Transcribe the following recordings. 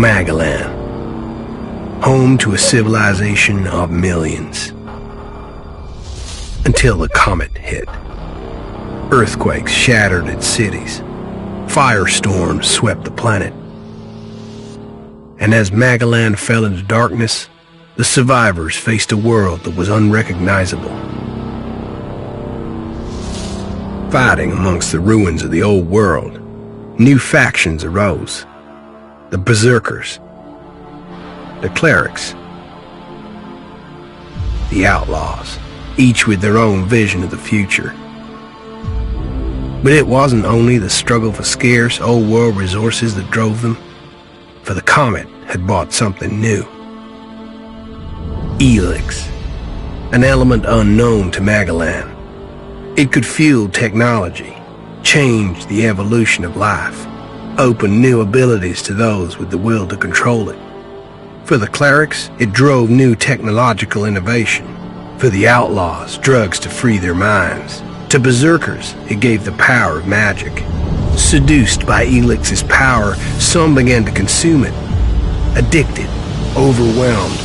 Magellan, home to a civilization of millions. Until the comet hit. Earthquakes shattered its cities. Firestorms swept the planet. And as Magellan fell into darkness, the survivors faced a world that was unrecognizable. Fighting amongst the ruins of the old world, new factions arose. The Berserkers, the Clerics, the Outlaws, each with their own vision of the future. But it wasn't only the struggle for scarce old world resources that drove them, for the comet had brought something new. Elex, an element unknown to Magellan. It could fuel technology, change the evolution of life, open new abilities to those with the will to control it. For the Clerics, it drove new technological innovation. For the Outlaws, drugs to free their minds. To Berserkers, it gave the power of magic. Seduced by Elix's power, some began to consume it. Addicted, overwhelmed,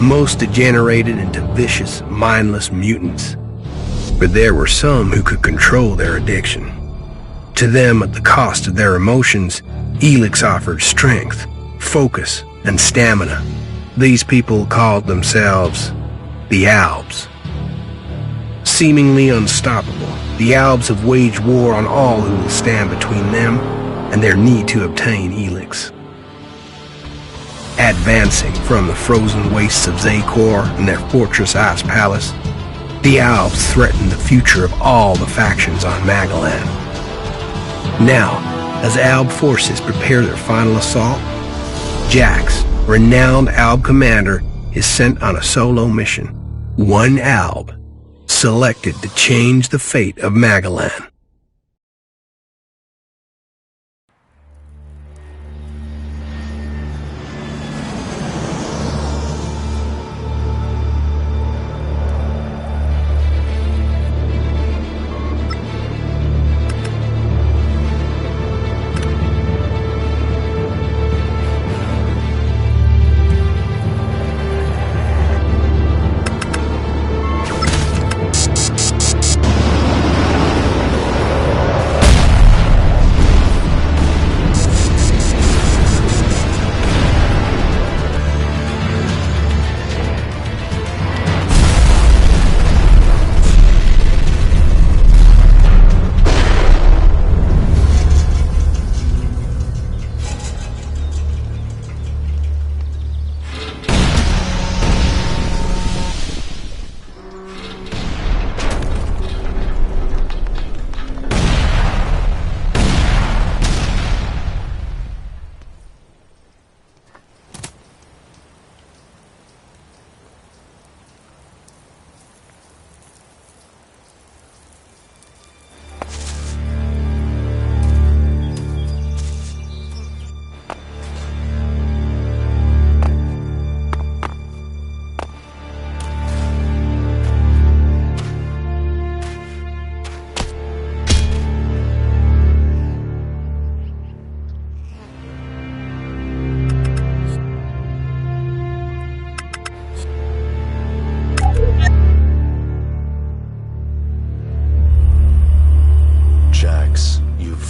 most degenerated into vicious, mindless mutants. But there were some who could control their addiction. To them, at the cost of their emotions, Elex offered strength, focus, and stamina. These people called themselves the Albs. Seemingly unstoppable, the Albs have waged war on all who will stand between them and their need to obtain Elex. Advancing from the frozen wastes of Zakor and their fortress ice palace, the Albs threaten the future of all the factions on Magellan. Now, as Alb forces prepare their final assault, Jax, renowned Alb commander, is sent on a solo mission. One Alb, selected to change the fate of Magellan.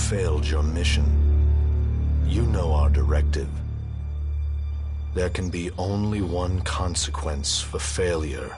Failed your mission. You know our directive. There can be only one consequence for failure.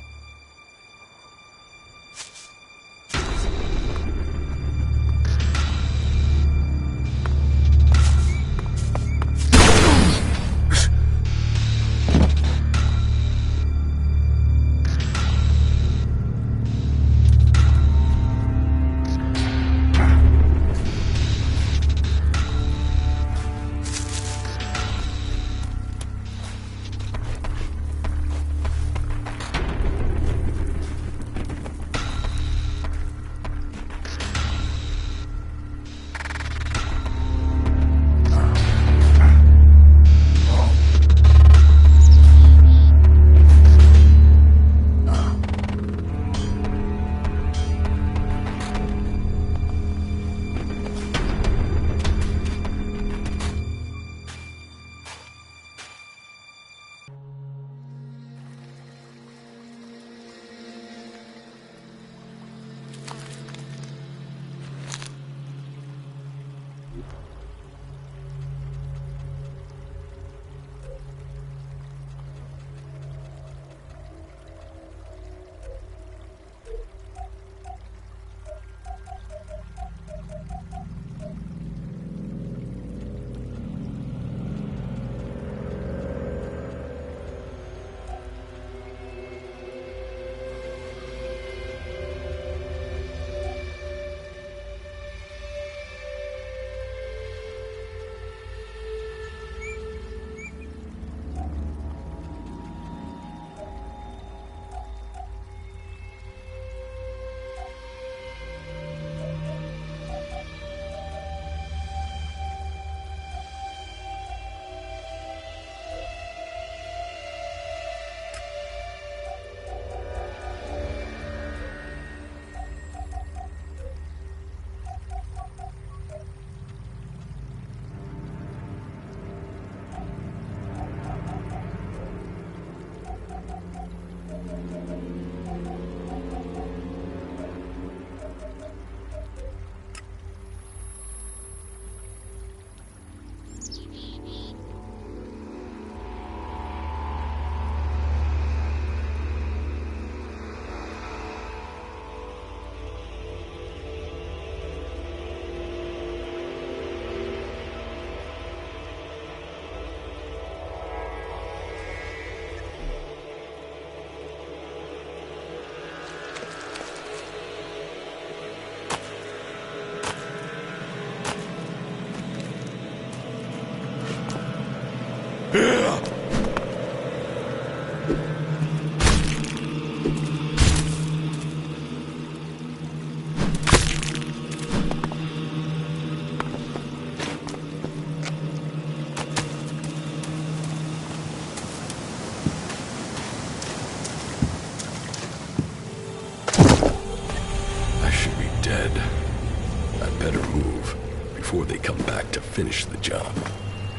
before they come back to finish the job.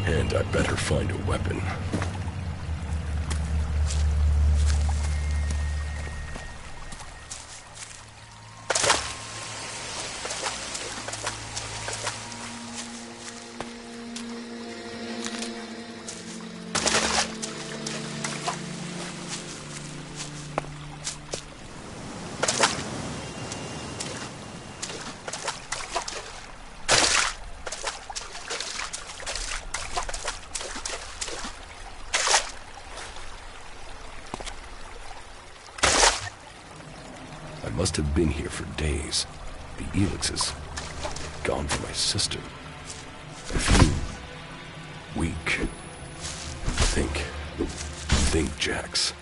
And I better find a weapon. I must have been here for days. The Elex is gone for my sister. I feel weak. Think, Jax.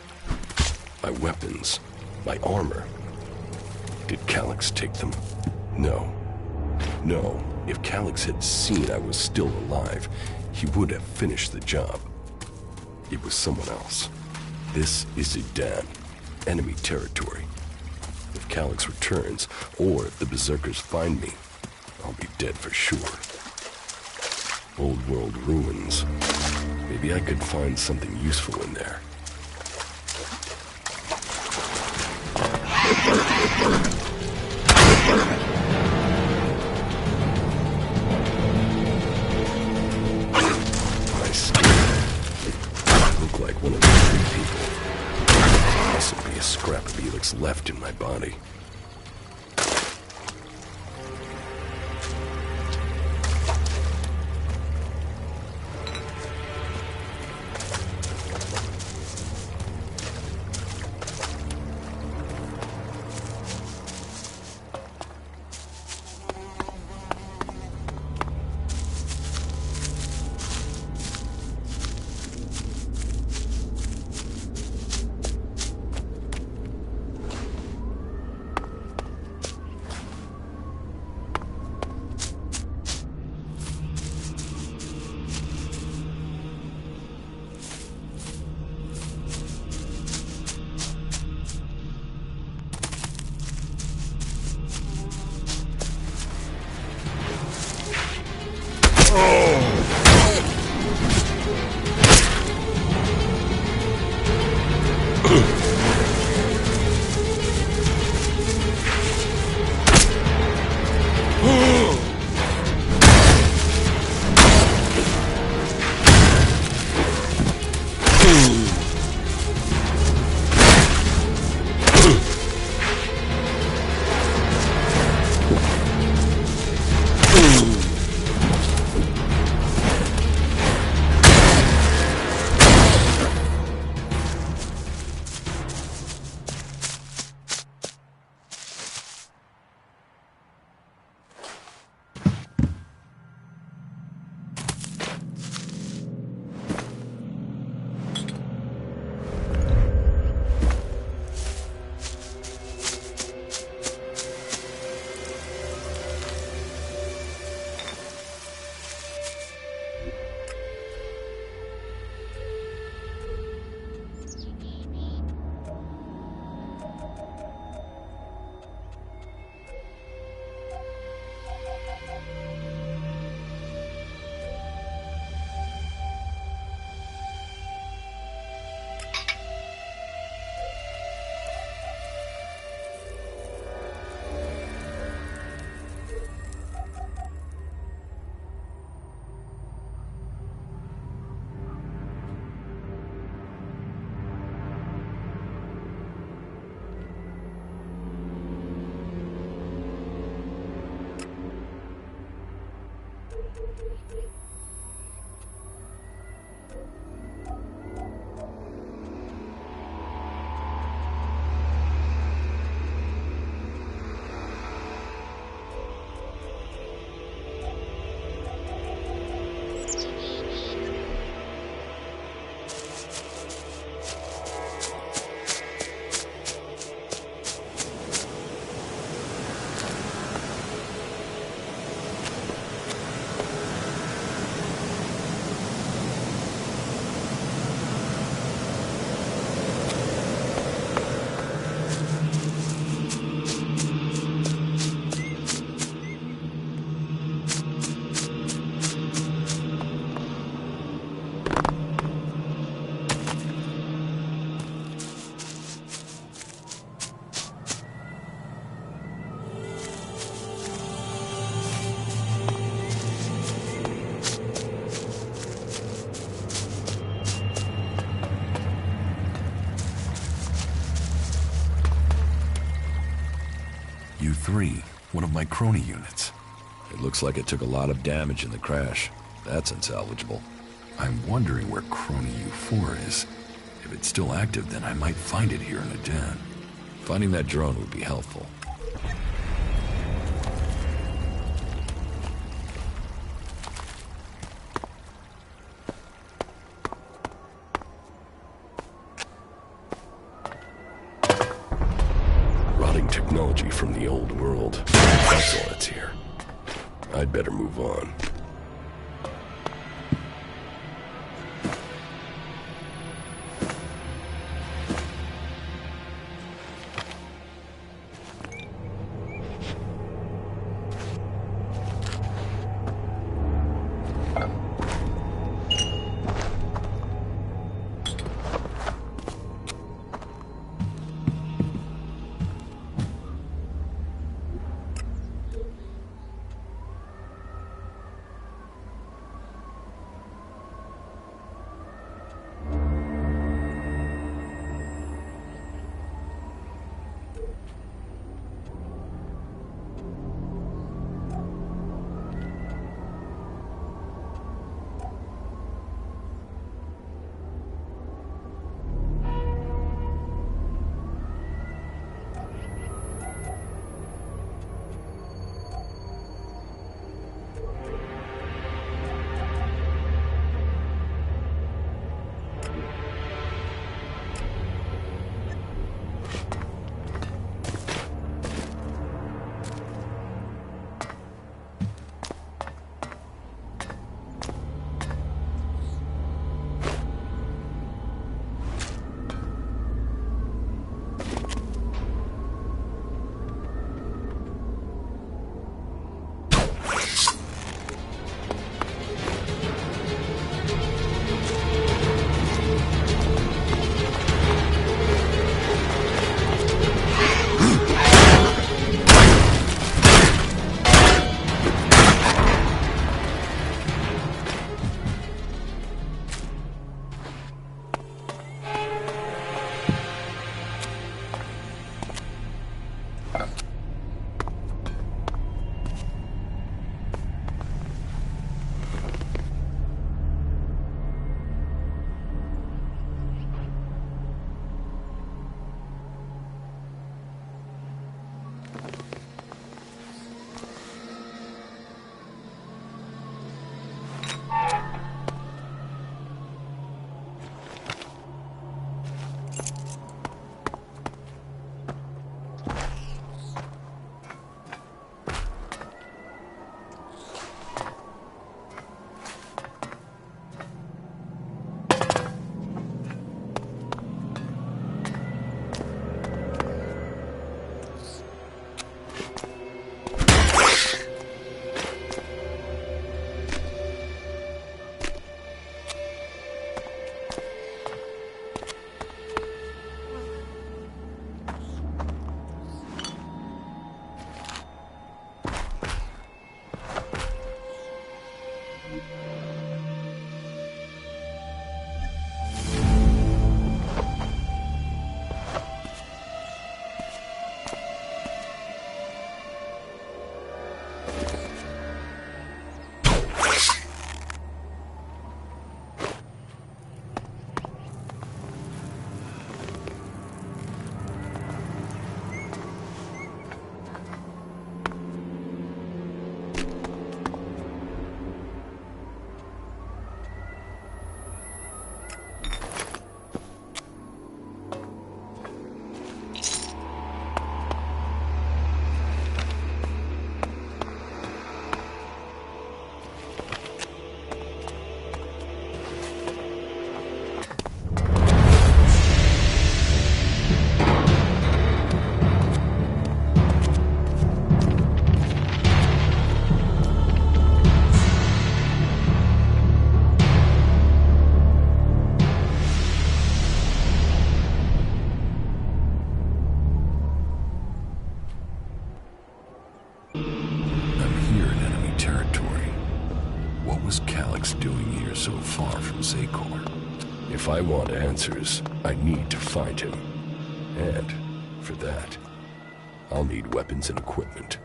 My weapons, my armor. Did Calyx take them? No. If Calyx had seen I was still alive, he would have finished the job. It was someone else. This is Zidane, enemy territory. If Calyx returns, or if the Berserkers find me, I'll be dead for sure. Old world ruins. Maybe I could find something useful in there. My skin. I look like one of those big people. Possibly a scrap of Elex left in my body. U-3, one of my crony units. It looks like it took a lot of damage in the crash. That's unsalvageable. I'm wondering where crony U-4 is. If it's still active, then I might find it here in a den. Finding that drone would be helpful. Rotting technology from the old world. That's all that's here. I'd better move on. so far from Zakor? If I want answers, I need to find him. And, for that, I'll need weapons and equipment.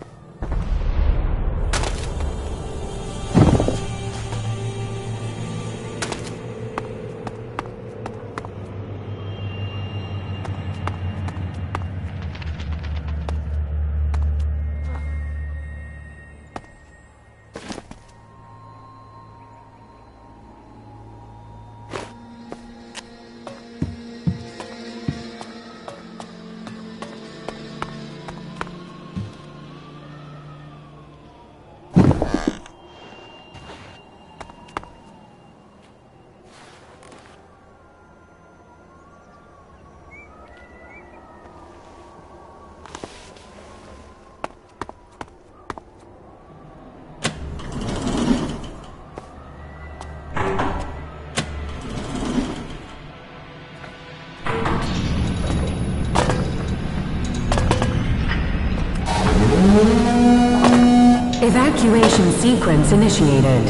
Evacuation sequence initiated.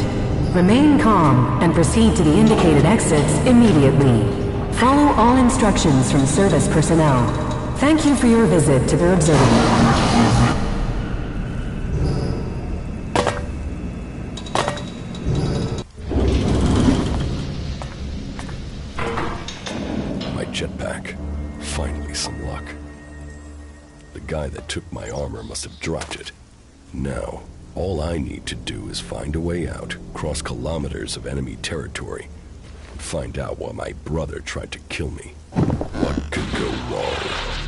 Remain calm and proceed to the indicated exits immediately. Follow all instructions from service personnel. Thank you for your visit to the observatory. My jetpack. Finally some luck. The guy that took my armor must have dropped it. Now, all I need to do is find a way out, cross kilometers of enemy territory, and find out why my brother tried to kill me. What could go wrong?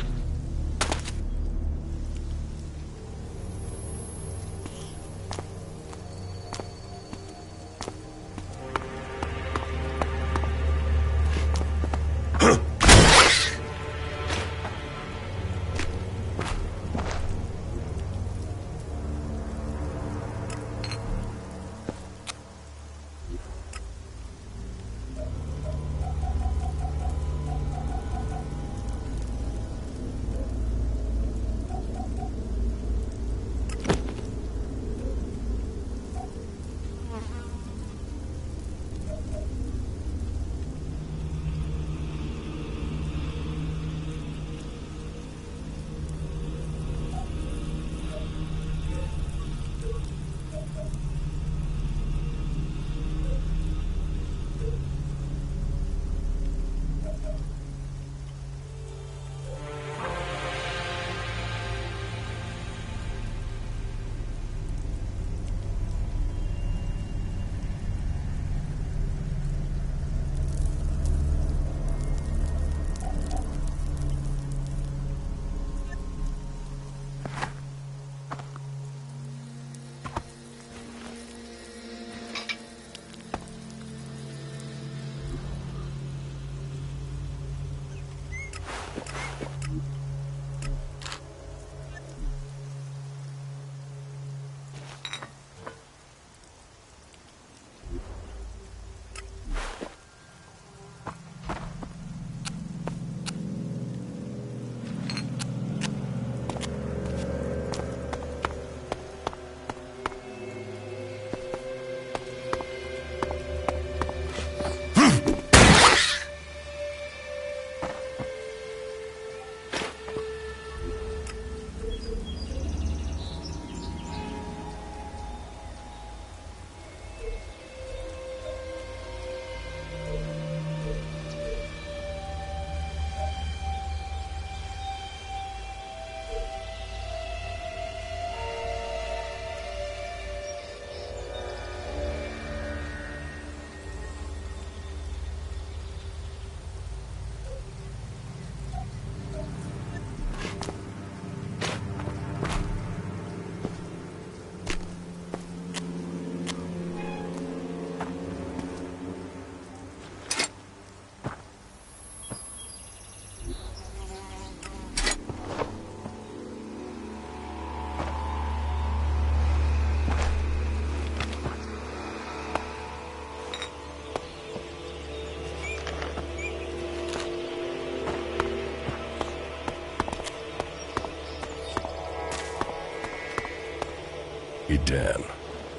Edan,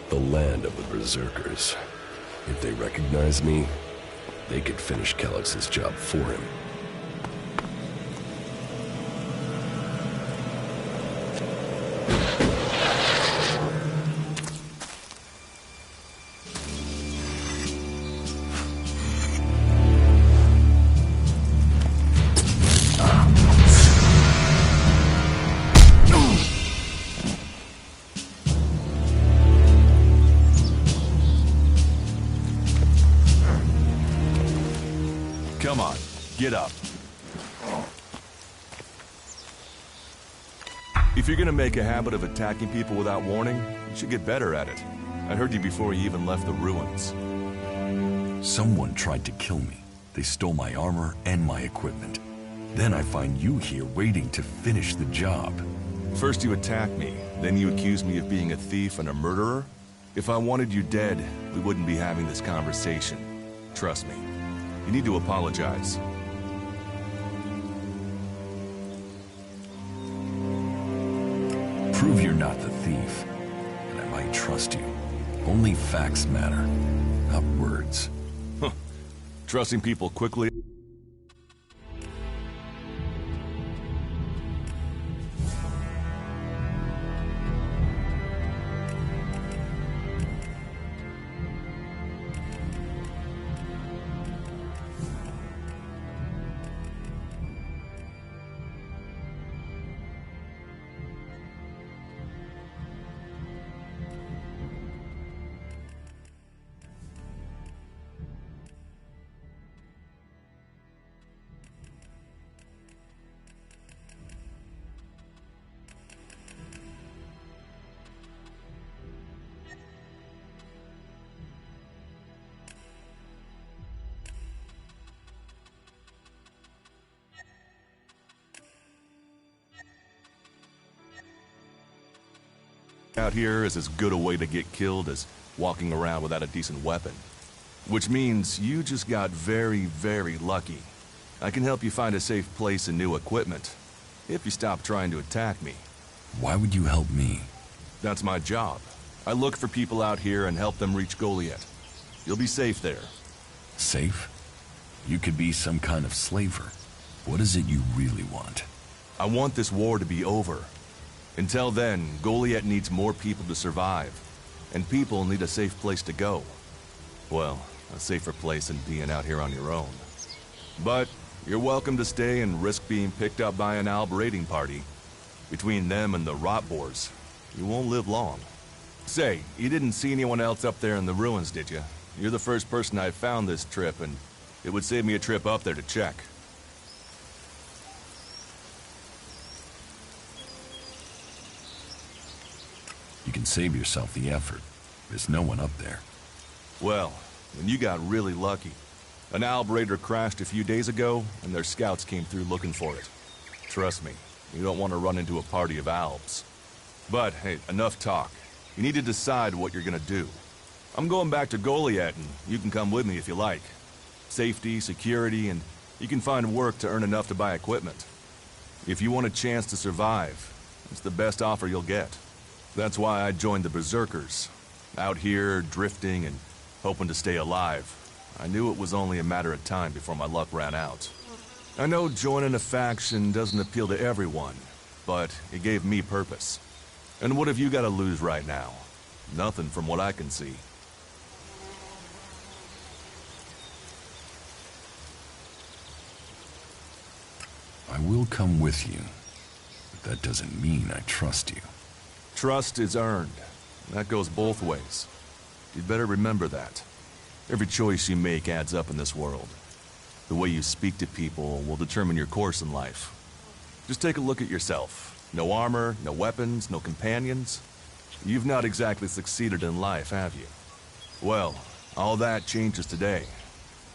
the land of the Berserkers. If they recognize me, they could finish Kelex's job for him. get up. If you're gonna make a habit of attacking people without warning, you should get better at it. I heard you before you even left the ruins. Someone tried to kill me. They stole my armor and my equipment. Then I find you here waiting to finish the job. First you attack me, then you accuse me of being a thief and a murderer? If I wanted you dead, we wouldn't be having this conversation. Trust me. You need to apologize. Prove you're not the thief, and I might trust you. Only facts matter, not words. Trusting people quickly. Out here is as good a way to get killed as walking around without a decent weapon. Which means you just got very, very lucky. I can help you find a safe place and new equipment, if you stop trying to attack me. Why would you help me? That's my job. I look for people out here and help them reach Goliath. You'll be safe there. Safe? You could be some kind of slaver. What is it you really want? I want this war to be over. Until then, Goliath needs more people to survive, and people need a safe place to go. Well, a safer place than being out here on your own. But you're welcome to stay and risk being picked up by an Alb raiding party. Between them and the rot boars, you won't live long. Say, you didn't see anyone else up there in the ruins, did you? You're the first person I found this trip, and it would save me a trip up there to check. You can save yourself the effort. There's no one up there. Well, then you got really lucky. An Alb raider crashed a few days ago, and their scouts came through looking for it. Trust me, you don't want to run into a party of Albs. But, hey, enough talk. You need to decide what you're gonna do. I'm going back to Goliath, and you can come with me if you like. Safety, security, and you can find work to earn enough to buy equipment. If you want a chance to survive, it's the best offer you'll get. That's why I joined the Berserkers. Out here, drifting and hoping to stay alive. I knew it was only a matter of time before my luck ran out. I know joining a faction doesn't appeal to everyone, but it gave me purpose. And what have you got to lose right now? Nothing from what I can see. I will come with you, but that doesn't mean I trust you. Trust is earned. That goes both ways. You'd better remember that. Every choice you make adds up in this world. The way you speak to people will determine your course in life. Just take a look at yourself. No armor, no weapons, no companions. You've not exactly succeeded in life, have you? Well, all that changes today.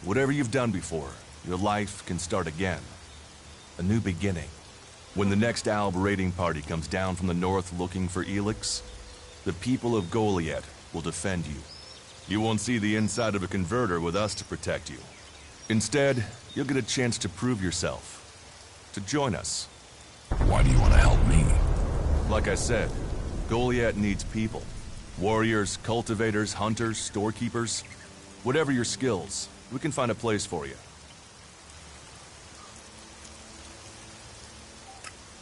Whatever you've done before, your life can start again. A new beginning. When the next Alb raiding party comes down from the north looking for Elex, the people of Goliath will defend you. You won't see the inside of a converter with us to protect you. Instead, you'll get a chance to prove yourself. To join us. Why do you want to help me? Like I said, Goliath needs people. Warriors, cultivators, hunters, storekeepers. Whatever your skills, we can find a place for you.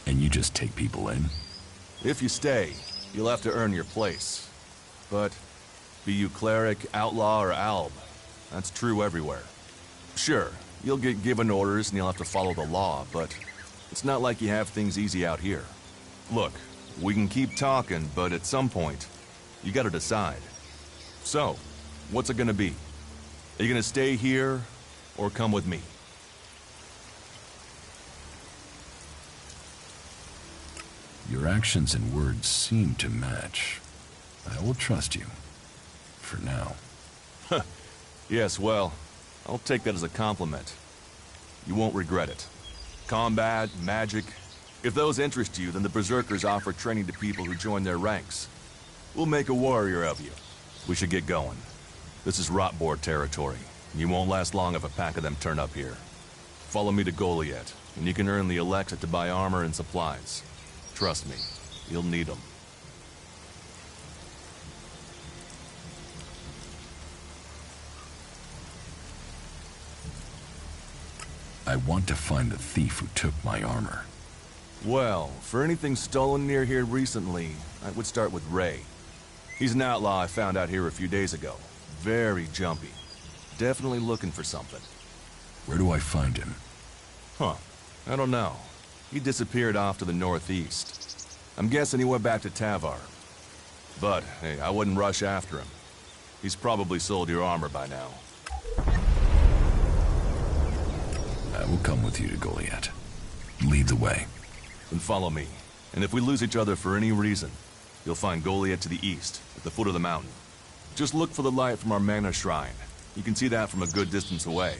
And you just take people in? If you stay, you'll have to earn your place. But be you cleric, outlaw, or alb, that's true everywhere. Sure, you'll get given orders and you'll have to follow the law, but it's not like you have things easy out here. Look, we can keep talking, but at some point, you gotta decide. So, what's it gonna be? Are you gonna stay here, or come with me? Your actions and words seem to match. I will trust you. For now. Yes, well, I'll take that as a compliment. You won't regret it. Combat, magic. If those interest you, then the Berserkers offer training to people who join their ranks. We'll make a warrior of you. We should get going. This is Rotboar territory. You won't last long if a pack of them turn up here. Follow me to Goliath, and you can earn the Elex to buy armor and supplies. Trust me, you'll need them. I want to find the thief who took my armor. Well, for anything stolen near here recently, I would start with Ray. He's an outlaw I found out here a few days ago. Very jumpy. Definitely looking for something. Where do I find him? Huh. I don't know. He disappeared off to the northeast. I'm guessing he went back to Tavar. But, hey, I wouldn't rush after him. He's probably sold your armor by now. I will come with you to Goliath. Lead the way. Then follow me. And if we lose each other for any reason, you'll find Goliath to the east, at the foot of the mountain. Just look for the light from our mana shrine. You can see that from a good distance away.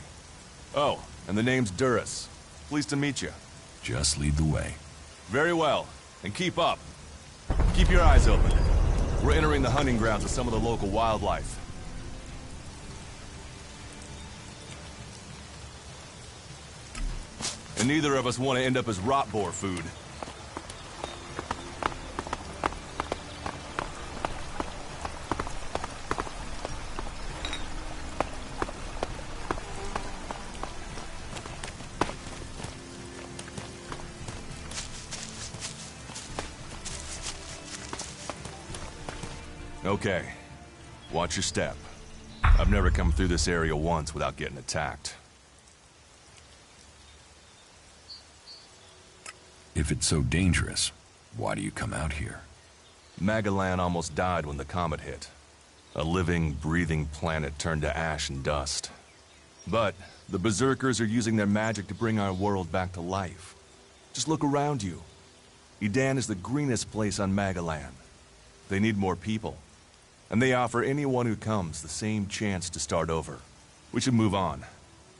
Oh, and the name's Duras. Pleased to meet you. Just lead the way. Very well, and keep up. Keep your eyes open. We're entering the hunting grounds of some of the local wildlife. And neither of us want to end up as Rotboar food. Okay. Watch your step. I've never come through this area once without getting attacked. If it's so dangerous, why do you come out here? Magalan almost died when the comet hit. A living, breathing planet turned to ash and dust. But the Berserkers are using their magic to bring our world back to life. Just look around you. Edan is the greenest place on Magalan. They need more people. And they offer anyone who comes the same chance to start over. We should move on.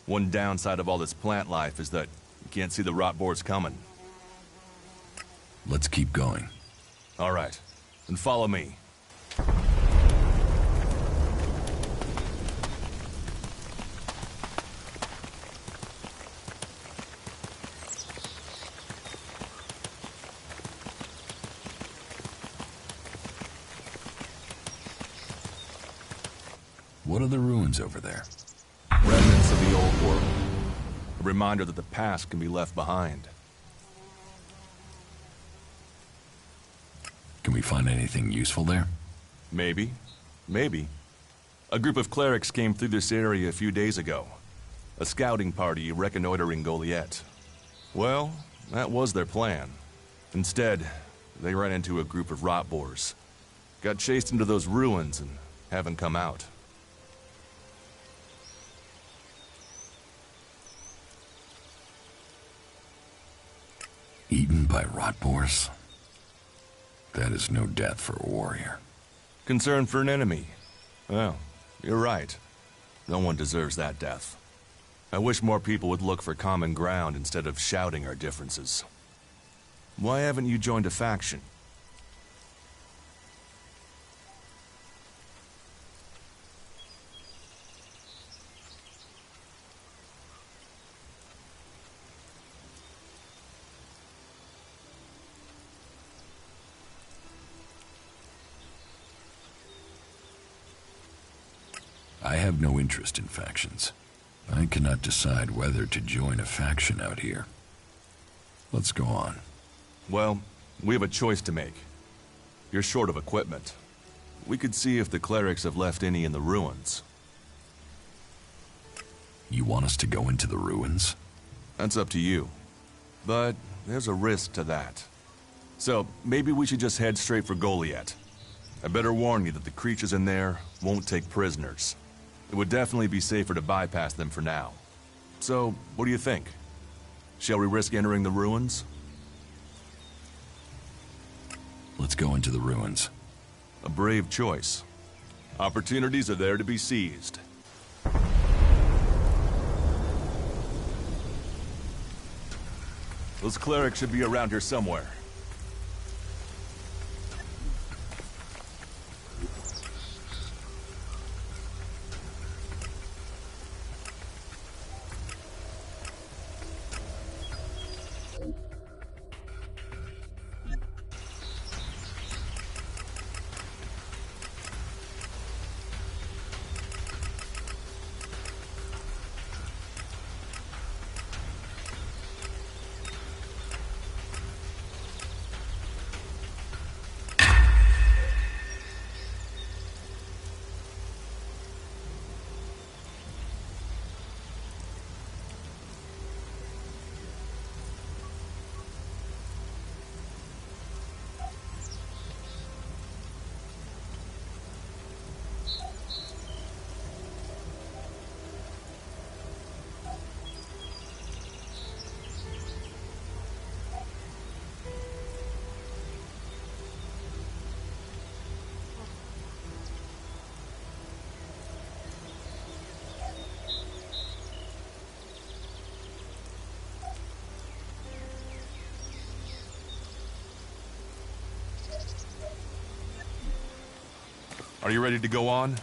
One downside of all this plant life is that you can't see the Rotboars coming. Let's keep going. All right, then follow me. What are the ruins over there? Remnants of the old world. A reminder that the past can be left behind. Can we find anything useful there? Maybe. Maybe. A group of clerics came through this area a few days ago. A scouting party reconnoitering Goliath. Well, that was their plan. Instead, they ran into a group of Rotboars. Got chased into those ruins and haven't come out. Eaten by Rotboars? That is no death for a warrior. Concern for an enemy. Well, you're right. No one deserves that death. I wish more people would look for common ground instead of shouting our differences. Why haven't you joined a faction? I have no interest in factions. I cannot decide whether to join a faction out here. Let's go on. Well, we have a choice to make. You're short of equipment. We could see if the clerics have left any in the ruins. You want us to go into the ruins? That's up to you. But there's a risk to that. So maybe we should just head straight for Goliath. I better warn you that the creatures in there won't take prisoners. It would definitely be safer to bypass them for now. So, what do you think? Shall we risk entering the ruins? Let's go into the ruins. A brave choice. Opportunities are there to be seized. Those clerics should be around here somewhere. Are you ready to go on?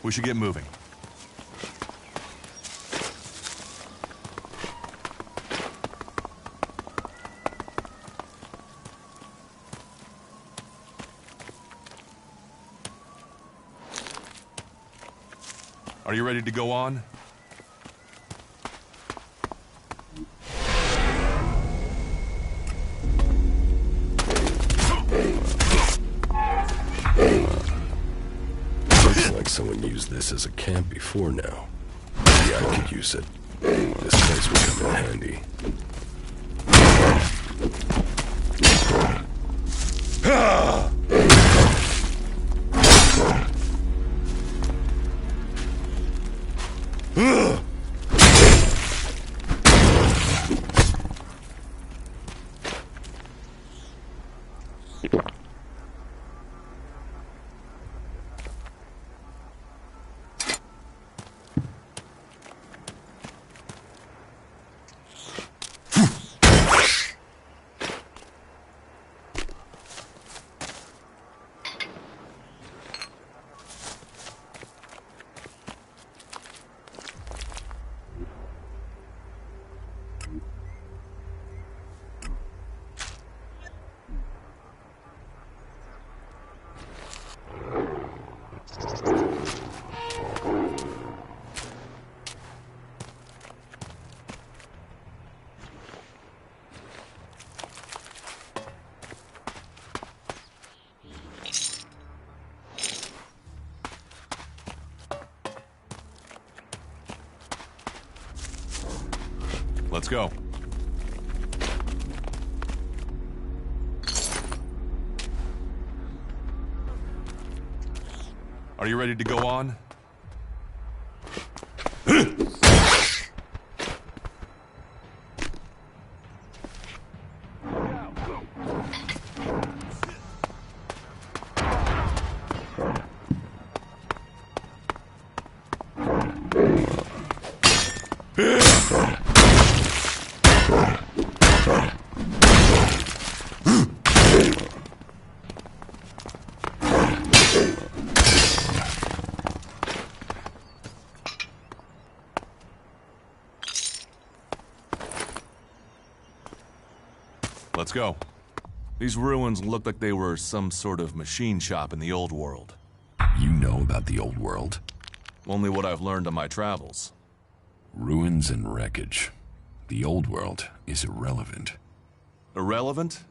We should get moving. Are you ready to go on? Looks like someone used this as a camp before now. Yeah, I could use it. This place will come in handy. Let's go. Are you ready to go on? Let's go. These ruins look like they were some sort of machine shop in the old world. You know about the old world? Only what I've learned on my travels. Ruins and wreckage. The old world is irrelevant. Irrelevant?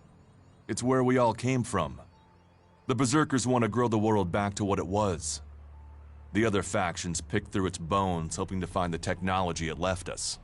It's where we all came from. The Berserkers want to grow the world back to what it was. The other factions pick through its bones, hoping to find the technology it left us.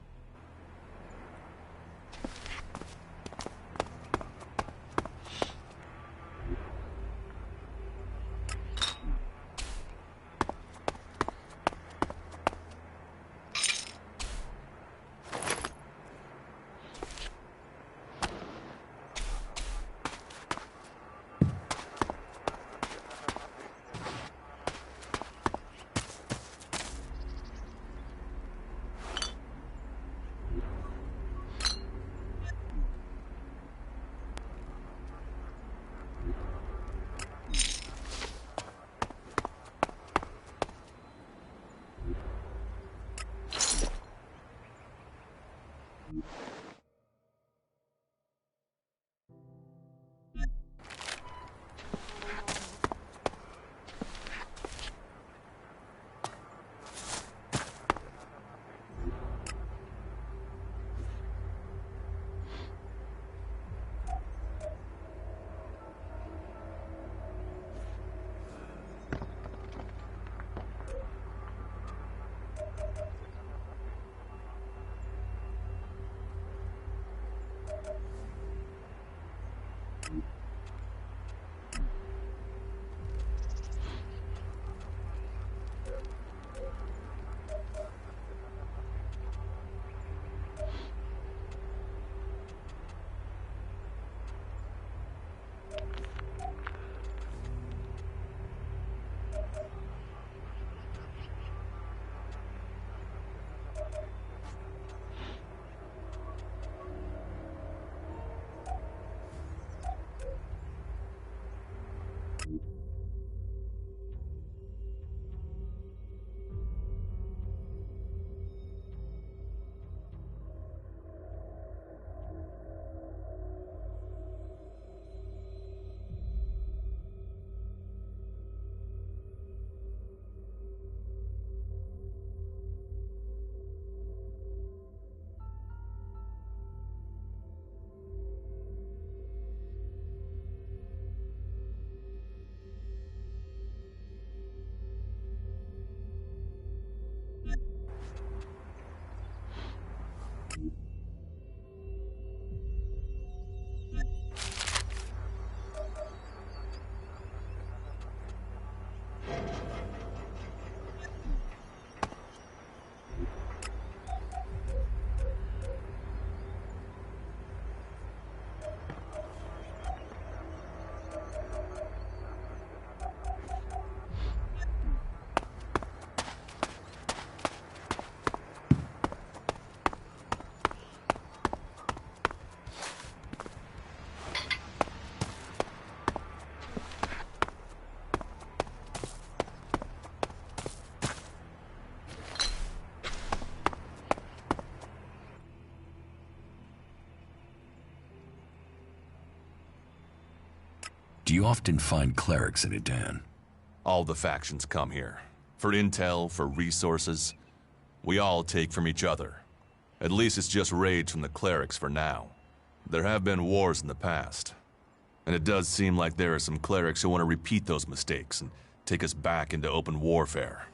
Do you often find clerics in Edan? All the factions come here. For intel, for resources. We all take from each other. At least it's just raids from the clerics for now. There have been wars in the past. And it does seem like there are some clerics who want to repeat those mistakes and take us back into open warfare.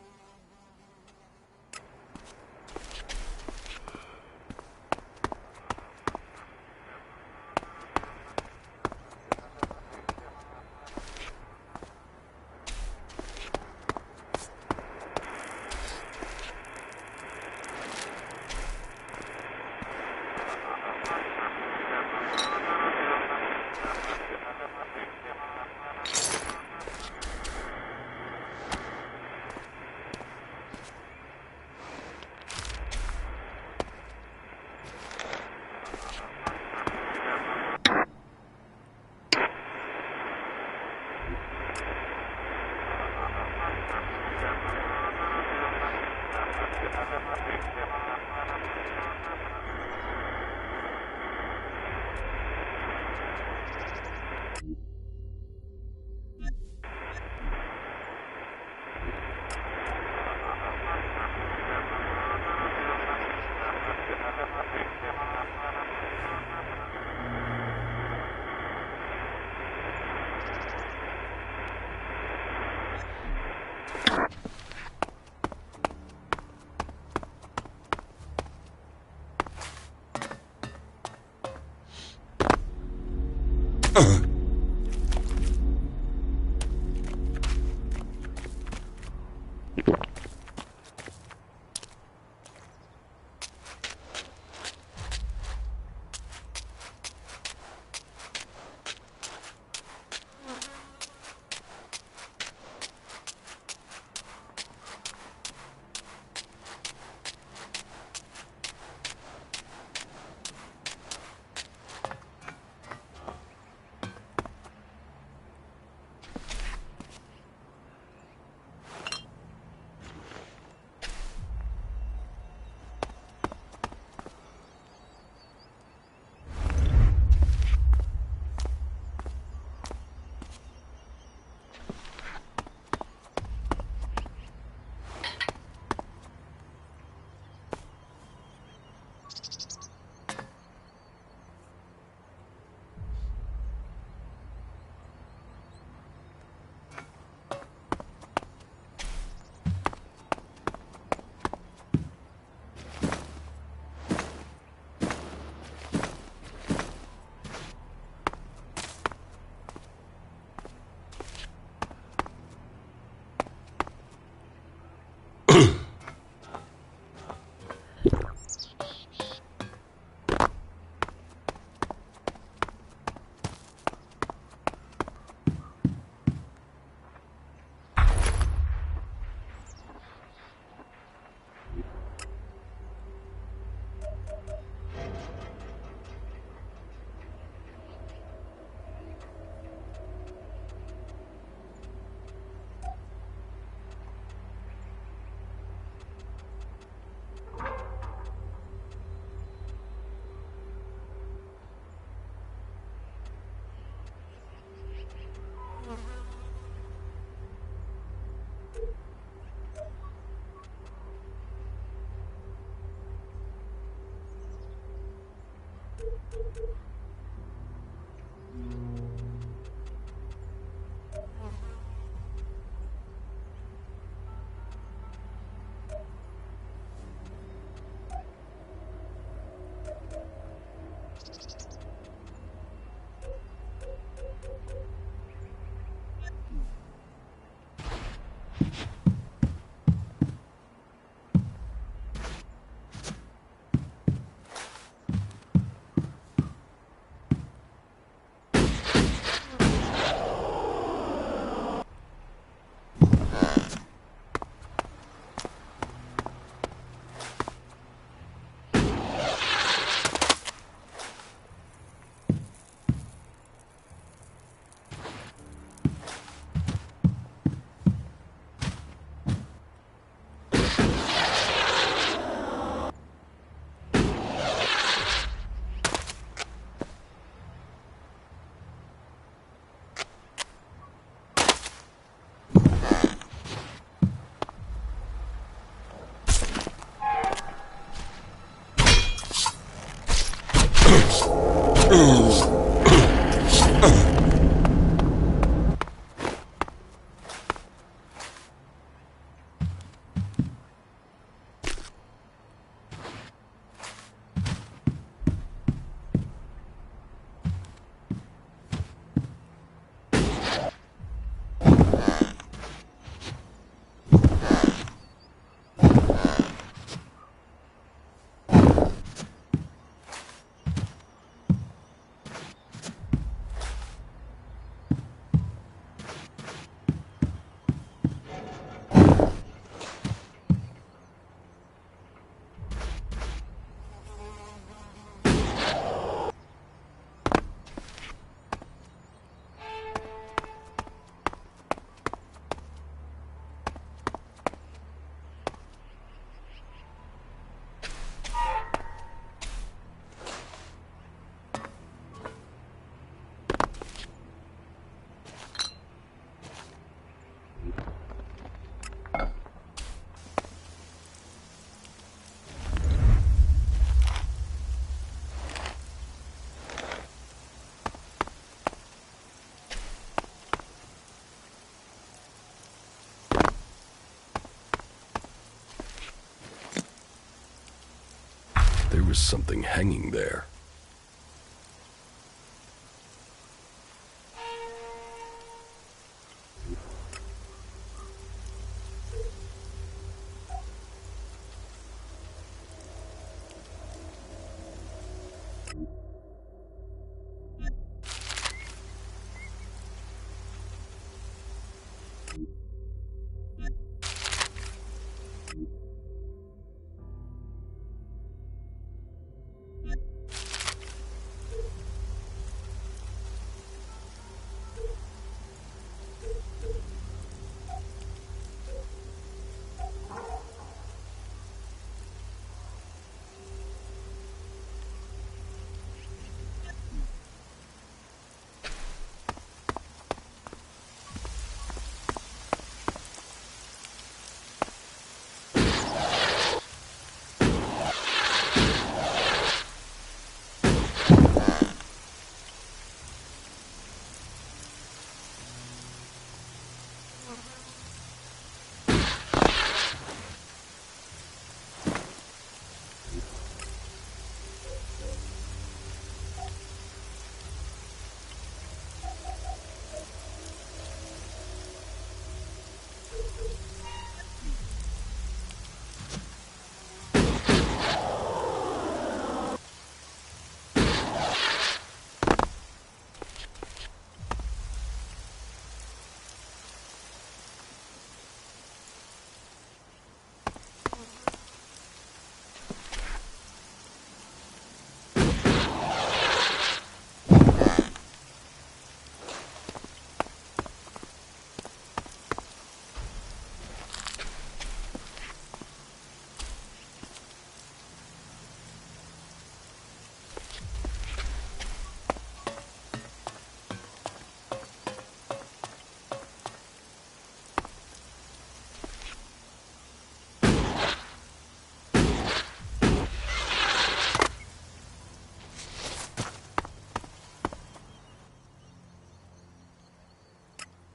There was something hanging there.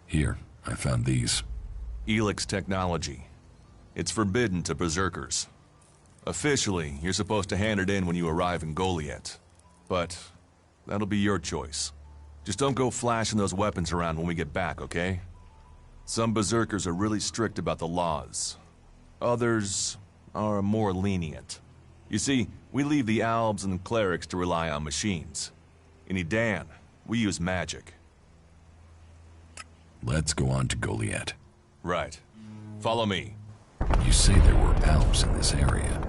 Here, I found these. Elex technology. It's forbidden to berserkers. Officially, you're supposed to hand it in when you arrive in Goliath. But that'll be your choice. Just don't go flashing those weapons around when we get back, okay? Some berserkers are really strict about the laws. Others are more lenient. You see, we leave the albs and clerics to rely on machines. In Edan, we use magic. Let's go on to Goliath. Right. Follow me. You say there were Alps in this area.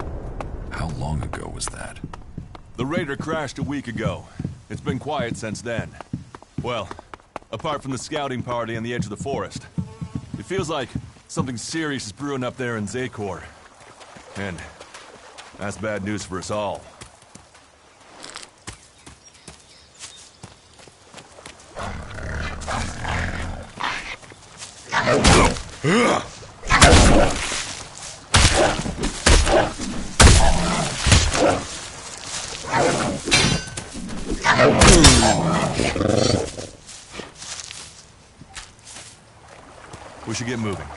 How long ago was that? The raider crashed a week ago. It's been quiet since then. Well, apart from the scouting party on the edge of the forest. It feels like something serious is brewing up there in Zakor. And that's bad news for us all. We should get moving.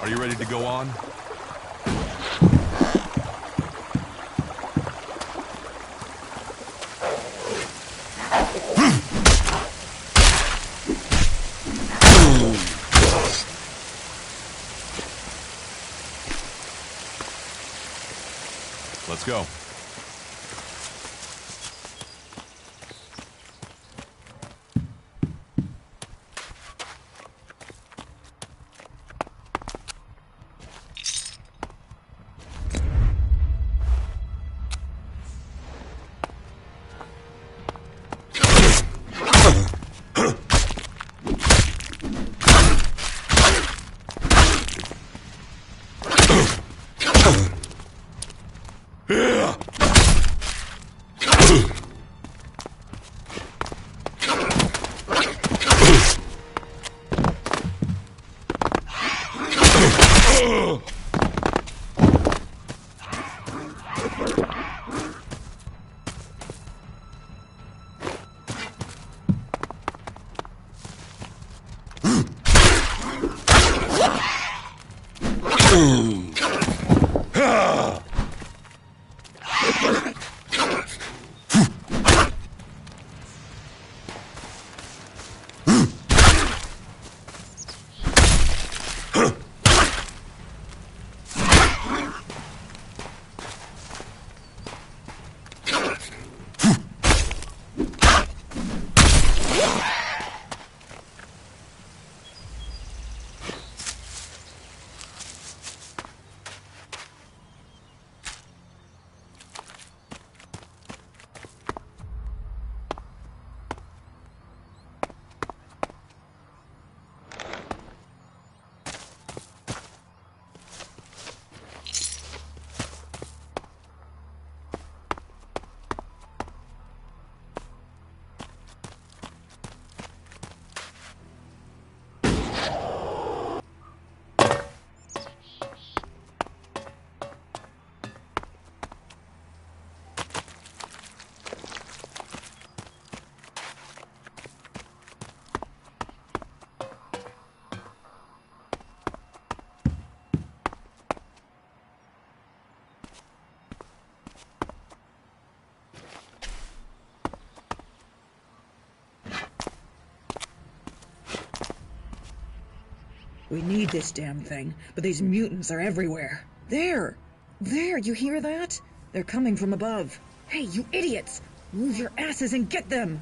Are you ready to go on? Let's go. We need this damn thing, but these mutants are everywhere. There! There, you hear that? They're coming from above. Hey, you idiots! Move your asses and get them!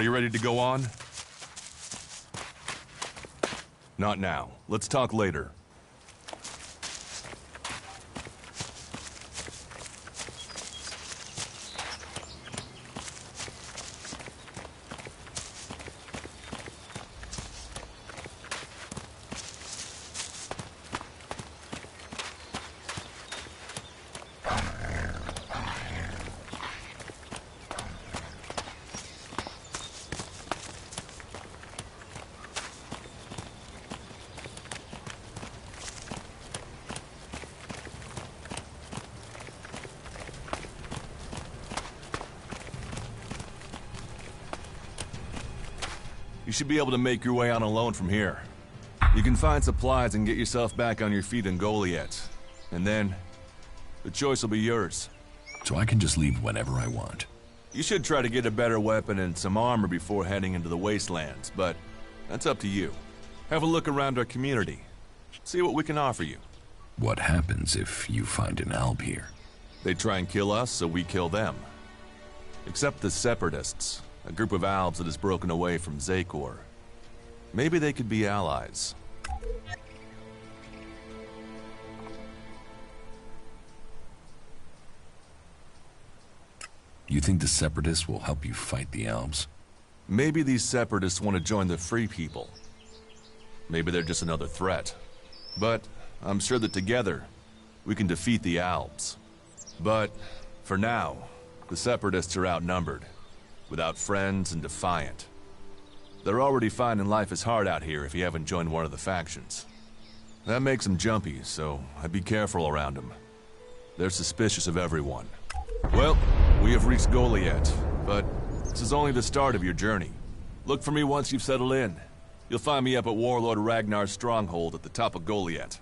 Are you ready to go on? Not now. Let's talk later. You should be able to make your way on alone from here. You can find supplies and get yourself back on your feet in Goliath. And then, the choice will be yours. So I can just leave whenever I want. You should try to get a better weapon and some armor before heading into the wastelands, but that's up to you. Have a look around our community. See what we can offer you. What happens if you find an alb here? They try and kill us, so we kill them. Except the Separatists, a group of Albs that has broken away from Zakor. Maybe they could be allies. You think the Separatists will help you fight the Albs? Maybe these Separatists want to join the Free People. Maybe they're just another threat. But I'm sure that together, we can defeat the Albs. But, for now, the Separatists are outnumbered, without friends and defiant. They're already finding life is hard out here if you haven't joined one of the factions. That makes them jumpy, so I'd be careful around them. They're suspicious of everyone. Well, we have reached Goliath, but This is only the start of your journey. Look for me once you've settled in. You'll find me up at Warlord Ragnar's stronghold at the top of Goliath.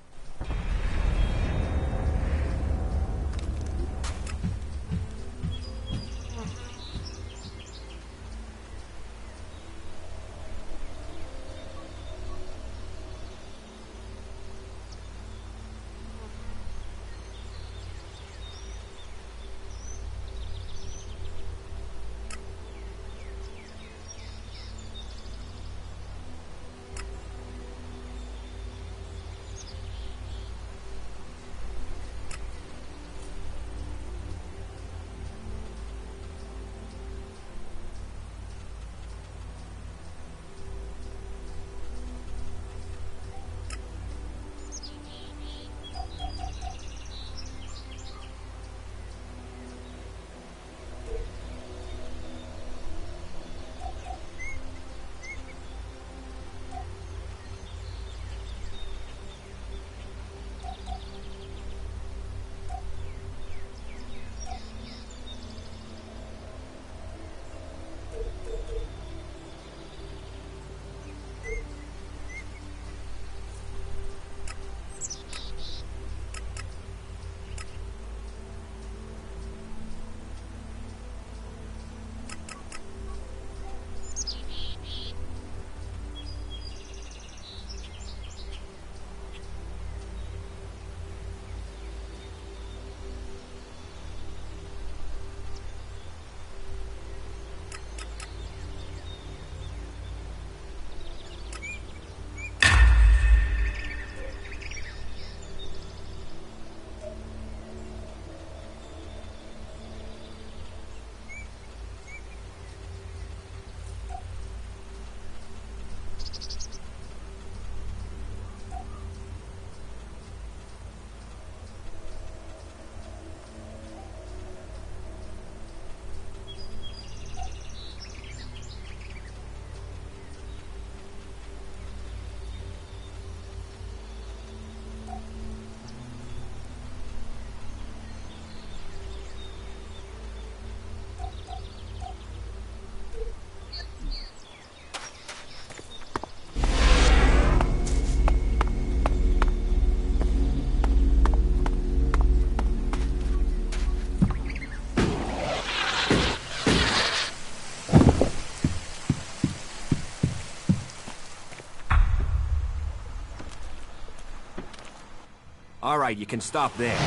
All right, you can stop there.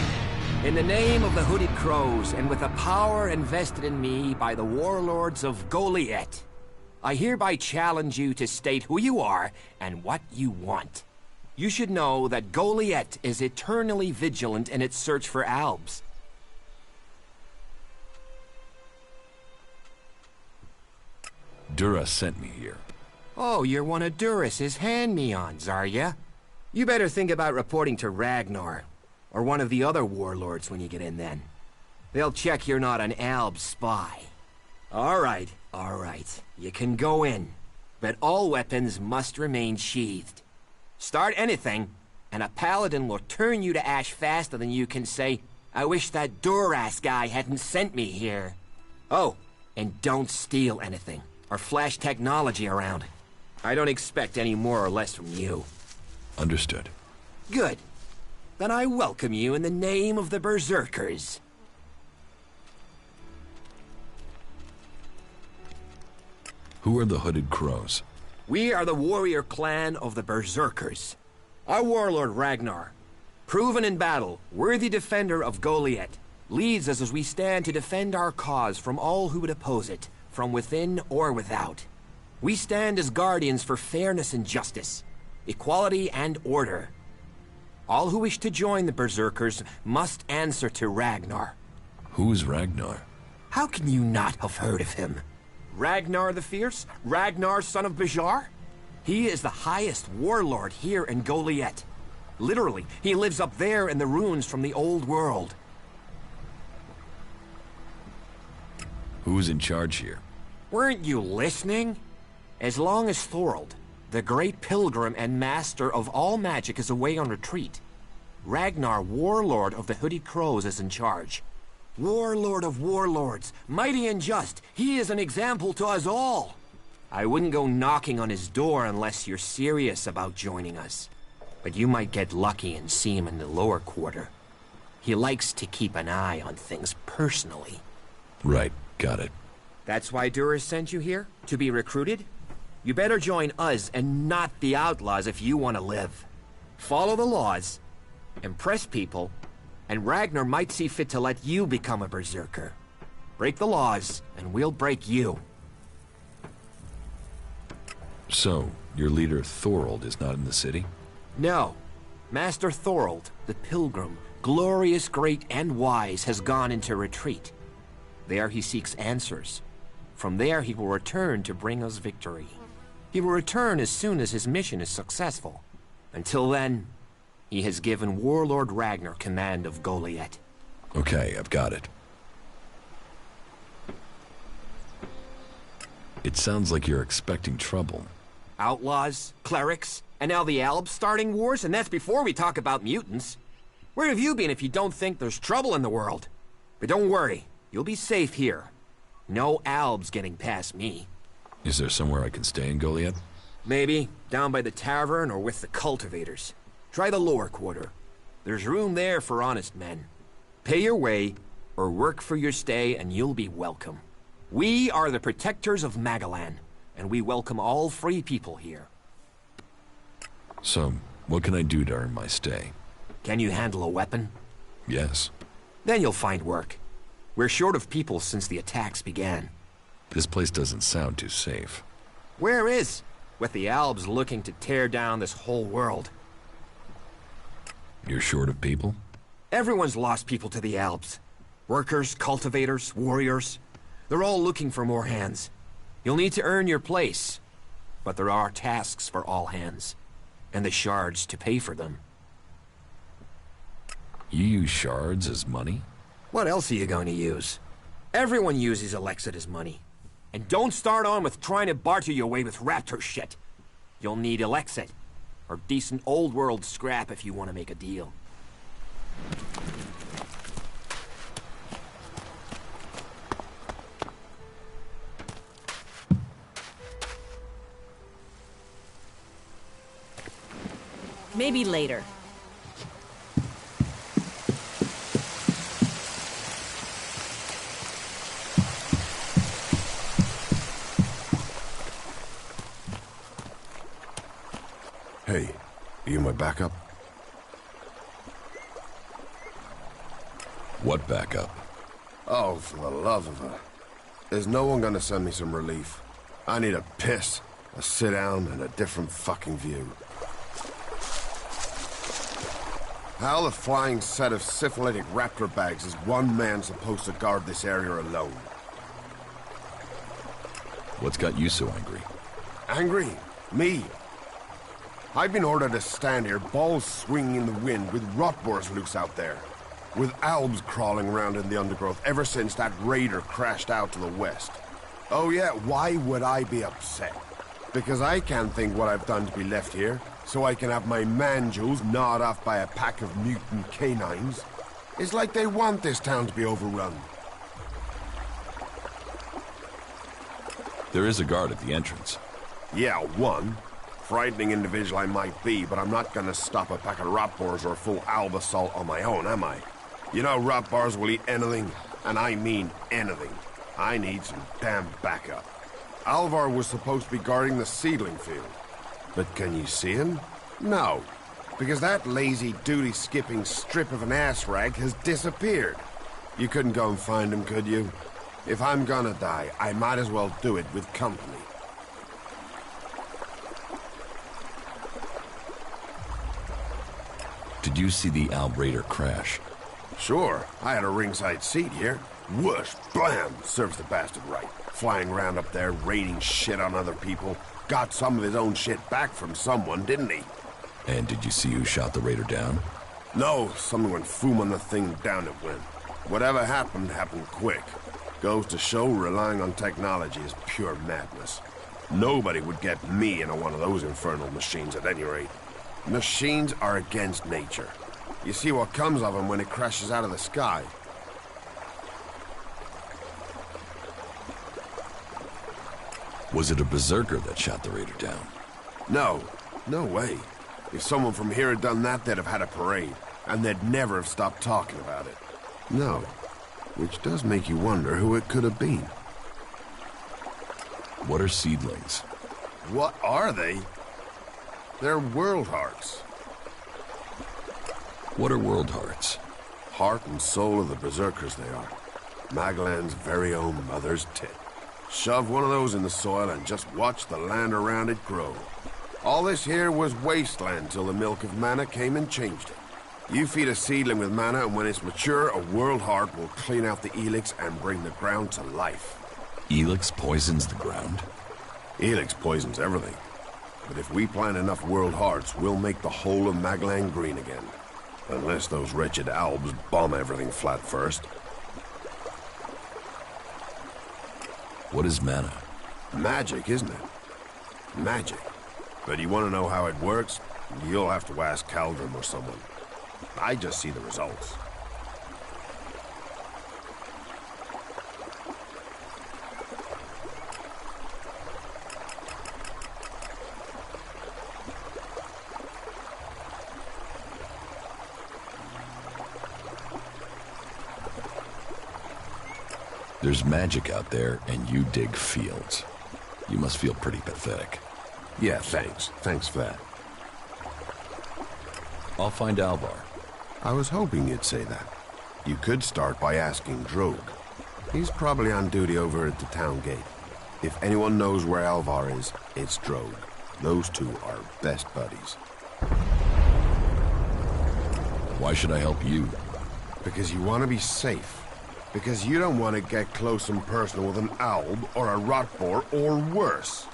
In the name of the Hooded Crows, and with the power invested in me by the warlords of Goliath, I hereby challenge you to state who you are and what you want. You should know that Goliath is eternally vigilant in its search for Albs. Dura sent me here. Oh, you're one of Duras's hand-me-ons, are ya? You better think about reporting to Ragnar, or one of the other warlords when you get in then. They'll check you're not an Alb spy. All right. You can go in, but all weapons must remain sheathed. Start anything, and a paladin will turn you to ash faster than you can say, I wish that Duras guy hadn't sent me here. Oh, and don't steal anything, or flash technology around. I don't expect any more or less from you. Understood. Good. Then I welcome you in the name of the Berserkers. Who are the Hooded Crows? We are the warrior clan of the Berserkers. Our warlord Ragnar, proven in battle, worthy defender of Goliath, leads us as we stand to defend our cause from all who would oppose it, from within or without. We stand as guardians for fairness and justice, equality and order. All who wish to join the Berserkers must answer to Ragnar. Who is Ragnar? How can you not have heard of him? Ragnar the Fierce? Ragnar, son of Bajar? He is the highest warlord here in Goliath. Literally, he lives up there in the ruins from the old world. Who's in charge here? Weren't you listening? As long as Thorold, the great pilgrim and master of all magic, is away on retreat, Ragnar, warlord of the Hooded Crows, is in charge. Warlord of warlords, mighty and just, he is an example to us all. I wouldn't go knocking on his door unless you're serious about joining us. But you might get lucky and see him in the lower quarter. He likes to keep an eye on things personally. Right, got it. That's why Duras sent you here? To be recruited? You better join us and not the outlaws if you want to live. Follow the laws, impress people, and Ragnar might see fit to let you become a berserker. Break the laws, and we'll break you. So, your leader Thorold is not in the city? No. Master Thorold, the Pilgrim, glorious, great, and wise, has gone into retreat. There he seeks answers. From there he will return to bring us victory. He will return as soon as his mission is successful. Until then, he has given Warlord Ragnar command of Goliath. Okay, I've got it. It sounds like you're expecting trouble. Outlaws, clerics, and now the Albs starting wars, and that's before we talk about mutants. Where have you been if you don't think there's trouble in the world? But don't worry, you'll be safe here. No Albs getting past me. Is there somewhere I can stay in Goliath? Maybe, down by the tavern or with the cultivators. Try the lower quarter. There's room there for honest men. Pay your way, or work for your stay, and you'll be welcome. We are the protectors of Magalan, and we welcome all free people here. So, what can I do to earn my stay? Can you handle a weapon? Yes. Then you'll find work. We're short of people since the attacks began. This place doesn't sound too safe. Where is? With the Albs looking to tear down this whole world. You're short of people? Everyone's lost people to the Albs. Workers, cultivators, warriors. They're all looking for more hands. You'll need to earn your place. But there are tasks for all hands. And the shards to pay for them. You use shards as money? What else are you going to use? Everyone uses Elex as money. And don't start on with trying to barter your way with raptor shit. You'll need Elexit, or decent old world scrap if you want to make a deal. Maybe later. Hey, are you my backup? What backup? Oh, for the love of her. Is no one gonna send me some relief? I need a piss, a sit down, and a different fucking view. How the flying set of syphilitic raptor bags is one man supposed to guard this area alone? What's got you so angry? Angry? Me? I've been ordered to stand here, balls swinging in the wind, with rotboars loose out there. With Albs crawling around in the undergrowth ever since that raider crashed out to the west. Oh yeah, why would I be upset? Because I can't think what I've done to be left here, so I can have my man-jewels gnawed off by a pack of mutant canines. It's like they want this town to be overrun. There is a guard at the entrance. Yeah, one. Frightening individual I might be, but I'm not gonna stop a pack of rotboars or a full Alb assault on my own, am I? You know rotboars will eat anything, and I mean anything. I need some damn backup. Alvar was supposed to be guarding the seedling field. But can you see him? No, because that lazy duty-skipping strip of an ass rag has disappeared. You couldn't go and find him, could you? If I'm gonna die, I might as well do it with company. Did you see the Alb Raider crash? Sure, I had a ringside seat here. Whoosh, blam, serves the bastard right. Flying around up there, raiding shit on other people. Got some of his own shit back from someone, didn't he? And did you see who shot the Raider down? No, someone went foom on the thing, down it went. Whatever happened, happened quick. Goes to show relying on technology is pure madness. Nobody would get me into one of those infernal machines at any rate. Machines are against nature. You see what comes of them when it crashes out of the sky. Was it a berserker that shot the raider down? No. No way. If someone from here had done that, they'd have had a parade. And they'd never have stopped talking about it. No. Which does make you wonder who it could have been. What are seedlings? What are they? They're world hearts. What are world hearts? Heart and soul of the berserkers they are. Magellan's very own mother's tit. Shove one of those in the soil and just watch the land around it grow. All this here was wasteland till the milk of mana came and changed it. You feed a seedling with mana, and when it's mature, a world heart will clean out the Elex and bring the ground to life. Elex poisons the ground? Elex poisons everything. But if we plant enough world hearts, we'll make the whole of Magellan green again. Unless those wretched Albs bomb everything flat first. What is mana? Magic, isn't it? Magic. But you want to know how it works? You'll have to ask Caldrum or someone. I just see the results. There's magic out there, and you dig fields. You must feel pretty pathetic. Yeah, thanks. Thanks for that. I'll find Alvar. I was hoping you'd say that. You could start by asking Drogue. He's probably on duty over at the town gate. If anyone knows where Alvar is, it's Drogue. Those two are best buddies. Why should I help you? Because you want to be safe. Because you don't want to get close and personal with an Alb or a Rotboar or worse.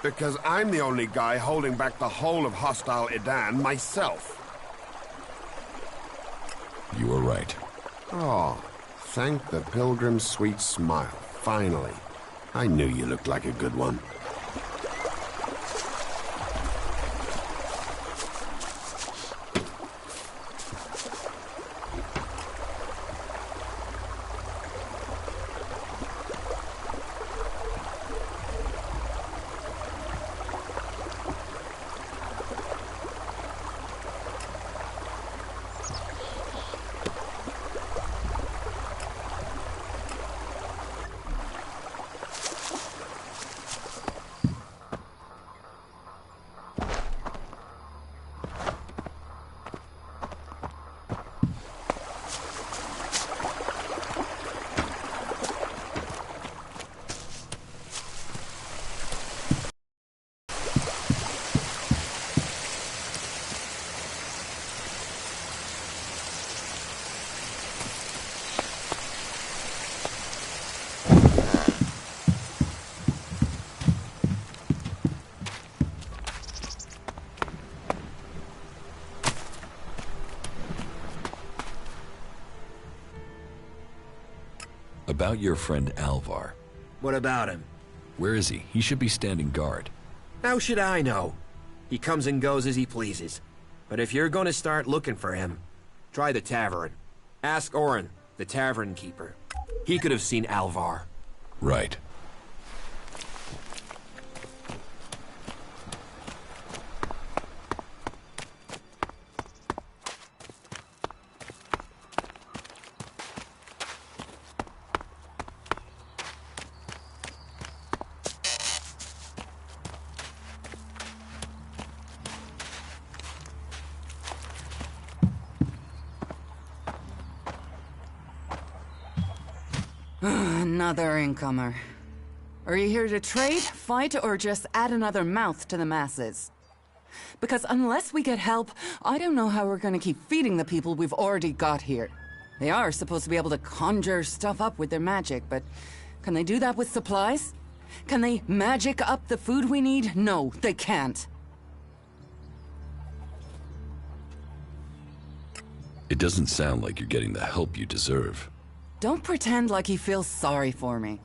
Because I'm the only guy holding back the whole of hostile Edan myself. You are right. Oh, thank the pilgrim's sweet smile. Finally. I knew you looked like a good one. About your friend Alvar. What about him? Where is he? He should be standing guard. How should I know? He comes and goes as he pleases. But if you're gonna start looking for him, try the tavern. Ask Orin, the tavern keeper. He could have seen Alvar. Right. Another incomer. Are you here to trade, fight, or just add another mouth to the masses? Because unless we get help, I don't know how we're gonna keep feeding the people we've already got here. They are supposed to be able to conjure stuff up with their magic, but can they do that with supplies? Can they magic up the food we need? No, they can't. It doesn't sound like you're getting the help you deserve. Don't pretend like you feel sorry for me.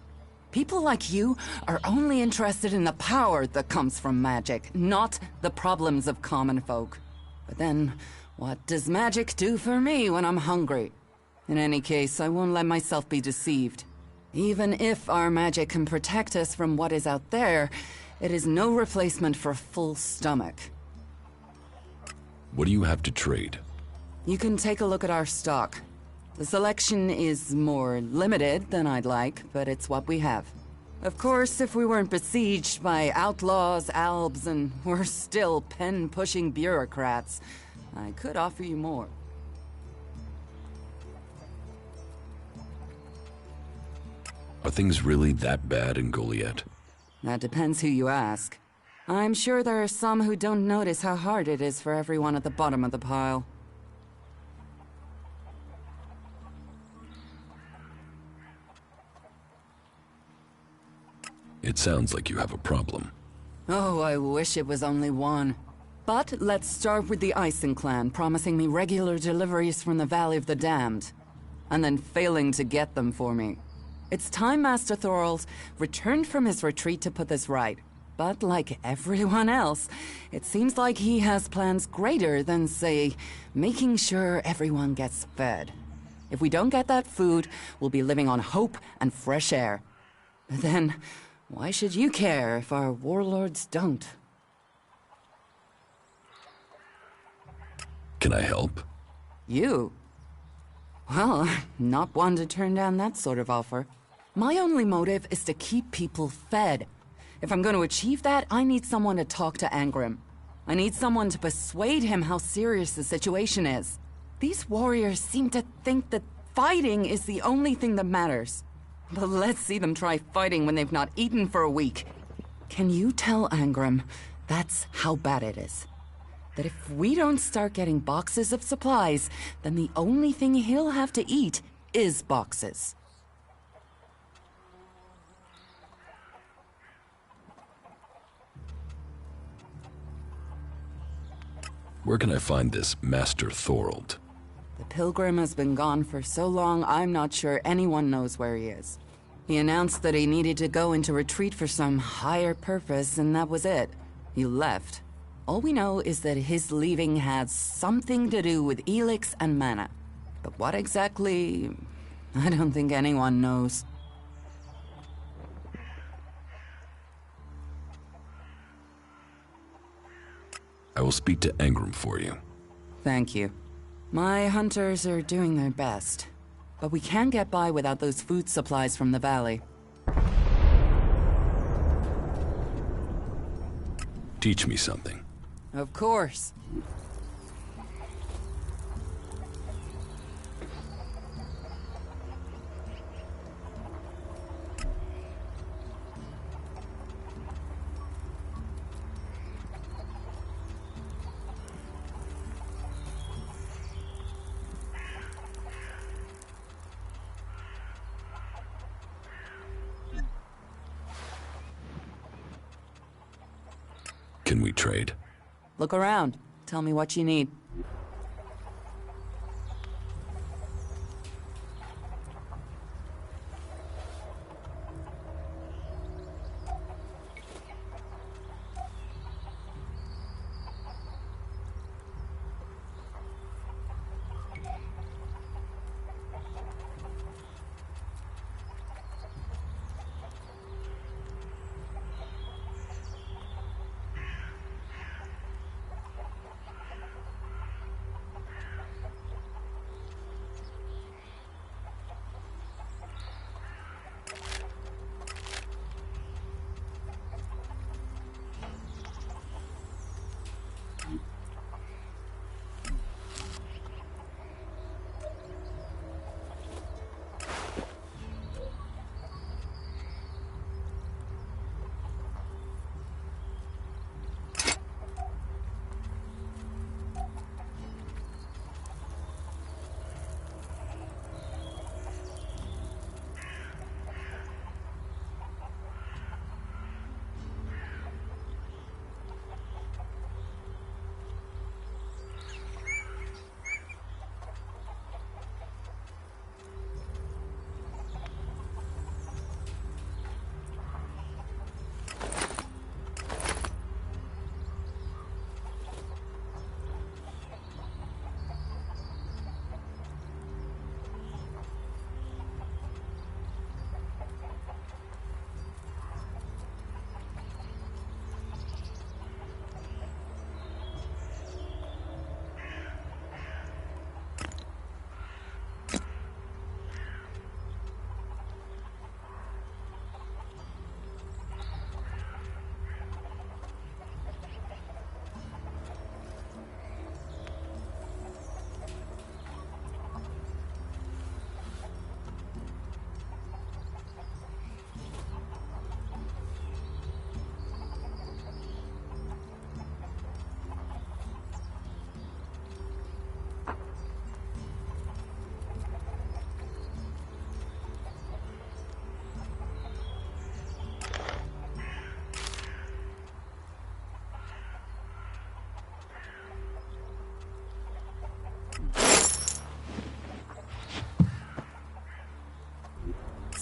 People like you are only interested in the power that comes from magic, not the problems of common folk. But then, what does magic do for me when I'm hungry? In any case, I won't let myself be deceived. Even if our magic can protect us from what is out there, it is no replacement for a full stomach. What do you have to trade? You can take a look at our stock. The selection is more limited than I'd like, but it's what we have. Of course, if we weren't besieged by outlaws, albs, and we're still pen-pushing bureaucrats, I could offer you more. Are things really that bad in Goliath? That depends who you ask. I'm sure there are some who don't notice how hard it is for everyone at the bottom of the pile. It sounds like you have a problem. Oh, I wish it was only one. But let's start with the Ison clan promising me regular deliveries from the Valley of the Damned, and then failing to get them for me. It's time Master Thorald returned from his retreat to put this right. But like everyone else, it seems like he has plans greater than, say, making sure everyone gets fed. If we don't get that food, we'll be living on hope and fresh air. Then, why should you care if our warlords don't? Can I help? You? Well, not one to turn down that sort of offer. My only motive is to keep people fed. If I'm going to achieve that, I need someone to talk to Angrim. I need someone to persuade him how serious the situation is. These warriors seem to think that fighting is the only thing that matters. But let's see them try fighting when they've not eaten for a week. Can you tell Angrim that's how bad it is? That if we don't start getting boxes of supplies, then the only thing he'll have to eat is boxes. Where can I find this Master Thorald? The pilgrim has been gone for so long, I'm not sure anyone knows where he is. He announced that he needed to go into retreat for some higher purpose, and that was it. He left. All we know is that his leaving had something to do with Elex and mana. But what exactly, I don't think anyone knows. I will speak to Angrim for you. Thank you. My hunters are doing their best, but we can't get by without those food supplies from the valley. Teach me something. Of course. Can we trade? Look around. Tell me what you need.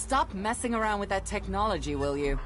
stop messing around with that technology, will you?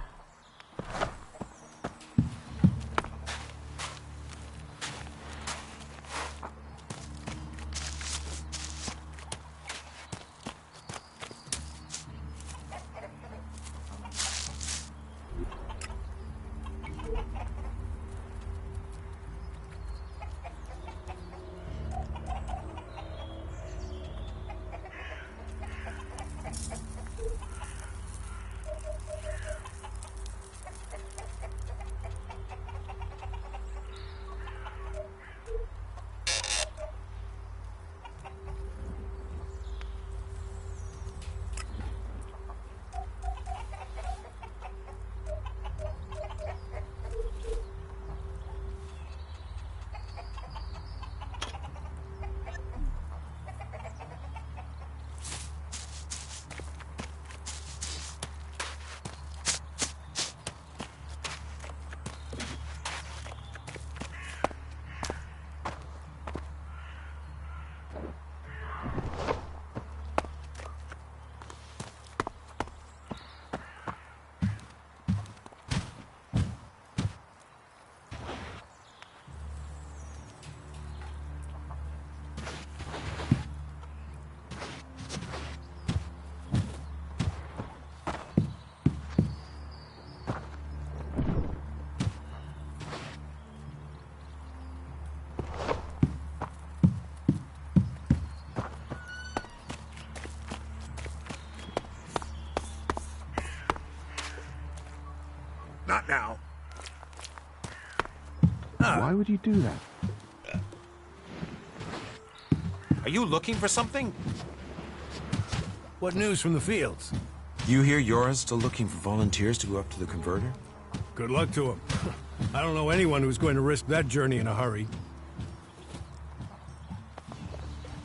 Not now. Why would you do that? Are you looking for something? What news from the fields? You hear Yora's still looking for volunteers to go up to the converter? Good luck to him. I don't know anyone who's going to risk that journey in a hurry.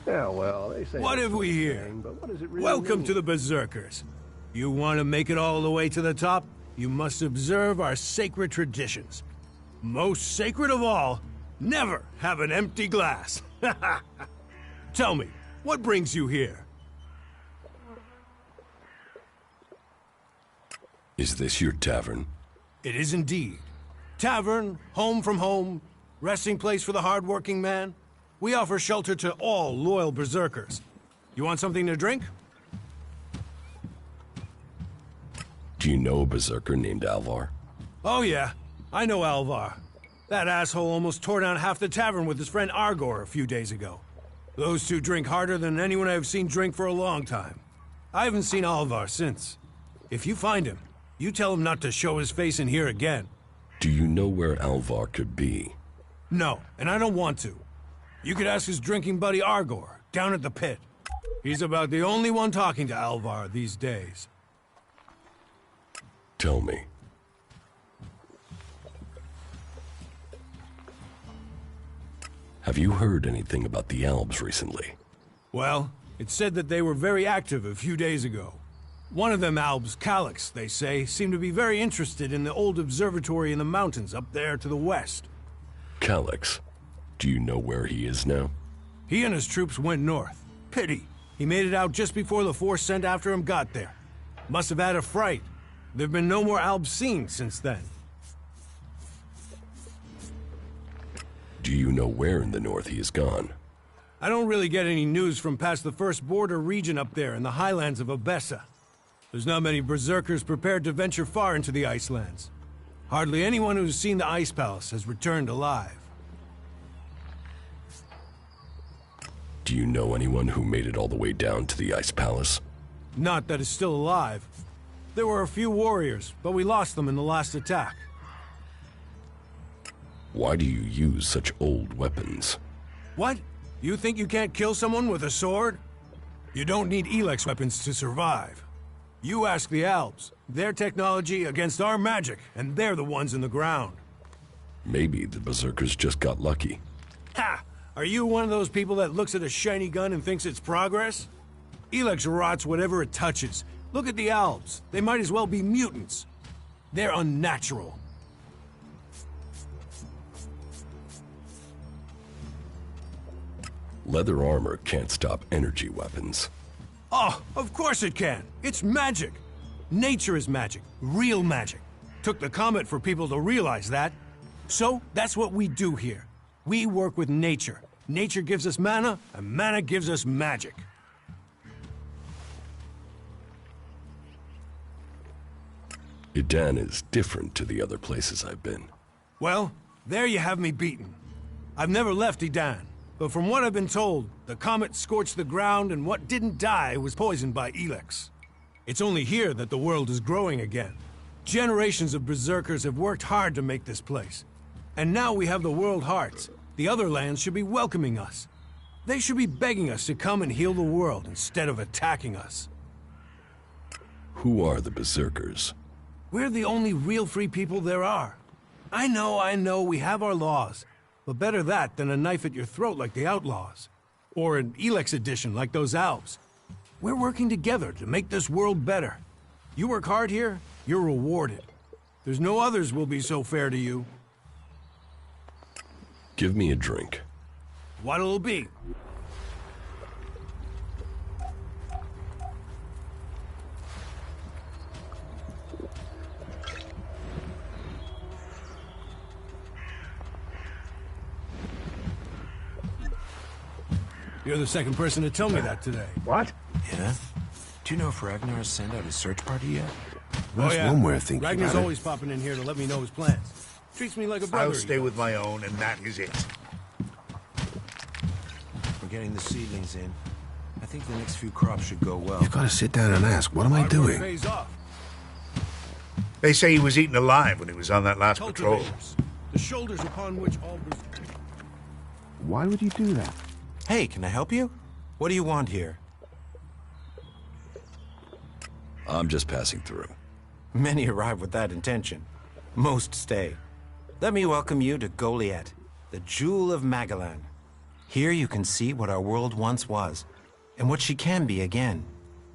Yeah, well, they say... What have we here? But what does it really Welcome mean? to the Berserkers. You want to make it all the way to the top? You must observe our sacred traditions. Most sacred of all, never have an empty glass. Tell me, what brings you here? Is this your tavern? It is indeed. Tavern, home from home, resting place for the hard-working man. We offer shelter to all loyal berserkers. You want something to drink? Do you know a berserker named Alvar? Oh yeah, I know Alvar. That asshole almost tore down half the tavern with his friend Argor a few days ago. Those two drink harder than anyone I've seen drink for a long time. I haven't seen Alvar since. If you find him, you tell him not to show his face in here again. Do you know where Alvar could be? No, and I don't want to. You could ask his drinking buddy Argor, down at the pit. He's about the only one talking to Alvar these days. Tell me. Have you heard anything about the Albs recently? Well, it's said that they were very active a few days ago. One of them Albs, Elex, they say, seemed to be very interested in the old observatory in the mountains up there to the west. Elex? Do you know where he is now? He and his troops went north. Pity. He made it out just before the force sent after him got there. Must have had a fright. There've been no more Albs seen since then. Do you know where in the north he has gone? I don't really get any news from past the first border region up there in the highlands of Abessa. There's not many berserkers prepared to venture far into the Icelands. Hardly anyone who's seen the Ice Palace has returned alive. Do you know anyone who made it all the way down to the Ice Palace? Not that is still alive. There were a few warriors, but we lost them in the last attack. Why do you use such old weapons? What? You think you can't kill someone with a sword? You don't need Elex weapons to survive. You ask the Alps. Their technology against our magic, and they're the ones in the ground. Maybe the berserkers just got lucky. Ha! Are you one of those people that looks at a shiny gun and thinks it's progress? Elex rots whatever it touches. Look at the Alps. They might as well be mutants. They're unnatural. Leather armor can't stop energy weapons. Oh, of course it can. It's magic. Nature is magic. Real magic. Took the comet for people to realize that. So, that's what we do here. We work with nature. Nature gives us mana, and mana gives us magic. Idan is different to the other places I've been. Well, there you have me beaten. I've never left Idan, but from what I've been told, the comet scorched the ground and what didn't die was poisoned by Elex. It's only here that the world is growing again. Generations of berserkers have worked hard to make this place. And now we have the World Hearts. The other lands should be welcoming us. They should be begging us to come and heal the world instead of attacking us. Who are the berserkers? We're the only real free people there are. I know, we have our laws. But better that than a knife at your throat like the outlaws. Or an Elex edition like those elves. We're working together to make this world better. You work hard here, you're rewarded. There's no others will be so fair to you. Give me a drink. What'll it be? You're the second person to tell me that today. What? Yeah? Do you know if Ragnar has sent out his search party yet? That's one way of thinking Ragnar's about it. always popping in here to let me know his plans. Treats me like a brother. I'll stay with my own, and that is it. We're getting the seedlings in. I think the next few crops should go well. You've got to sit down and ask, what am I doing? Pays off. They say he was eaten alive when he was on that last patrol. Cultivators, the shoulders upon which all... Why would you do that? Hey, can I help you? What do you want here? I'm just passing through. Many arrive with that intention. Most stay. Let me welcome you to Goliath, the jewel of Magellan. Here you can see what our world once was, and what she can be again.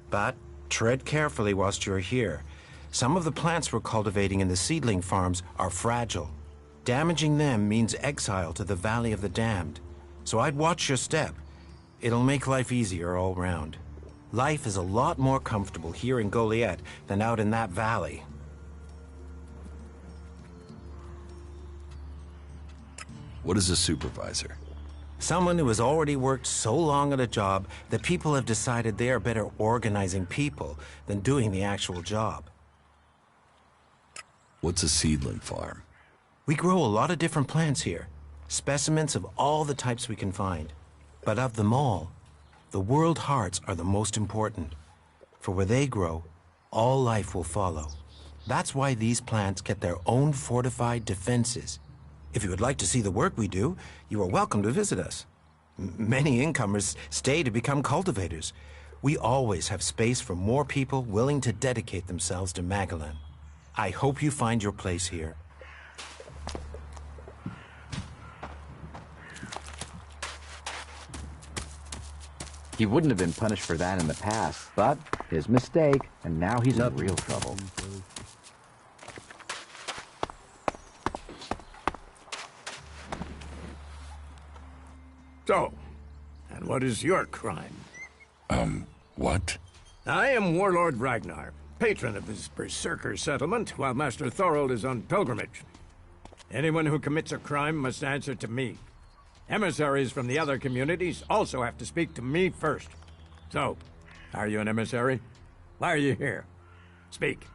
But tread carefully whilst you're here. Some of the plants we're cultivating in the seedling farms are fragile. Damaging them means exile to the Valley of the Damned. So I'd watch your step. It'll make life easier all round. Life is a lot more comfortable here in Goliath than out in that valley. What is a supervisor? Someone who has already worked so long at a job that people have decided they are better organizing people than doing the actual job. What's a seedling farm? We grow a lot of different plants here. Specimens of all the types we can find. But of them all, the World Hearts are the most important. For where they grow, all life will follow. That's why these plants get their own fortified defenses. If you would like to see the work we do, you are welcome to visit us. Many incomers stay to become cultivators. We always have space for more people willing to dedicate themselves to Magellan. I hope you find your place here. He wouldn't have been punished for that in the past, but his mistake, and now he's in real trouble. So, and what is your crime? What? I am Warlord Ragnar, patron of this berserker settlement, while Master Thorold is on pilgrimage. Anyone who commits a crime must answer to me. Emissaries from the other communities also have to speak to me first. So, are you an emissary? Why are you here? Speak.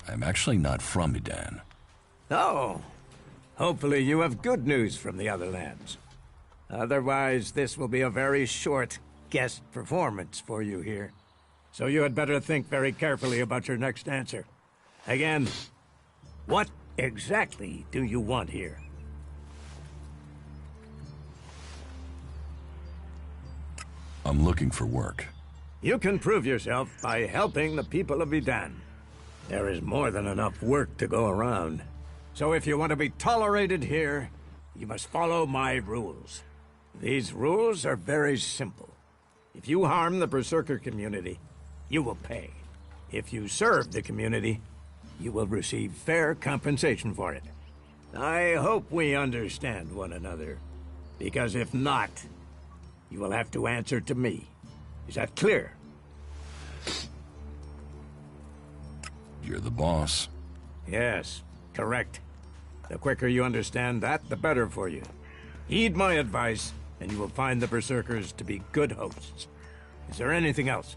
I'm actually not from Idan. Oh, hopefully you have good news from the other lands. Otherwise, this will be a very short guest performance for you here. So you had better think very carefully about your next answer. Again, what exactly do you want here? I'm looking for work. You can prove yourself by helping the people of Idan. There is more than enough work to go around. So if you want to be tolerated here, you must follow my rules. These rules are very simple. If you harm the Berserker community, you will pay. If you serve the community, you will receive fair compensation for it. I hope we understand one another. Because if not, you will have to answer to me. Is that clear? You're the boss. Yes, correct. The quicker you understand that, the better for you. Heed my advice, and you will find the Berserkers to be good hosts. Is there anything else?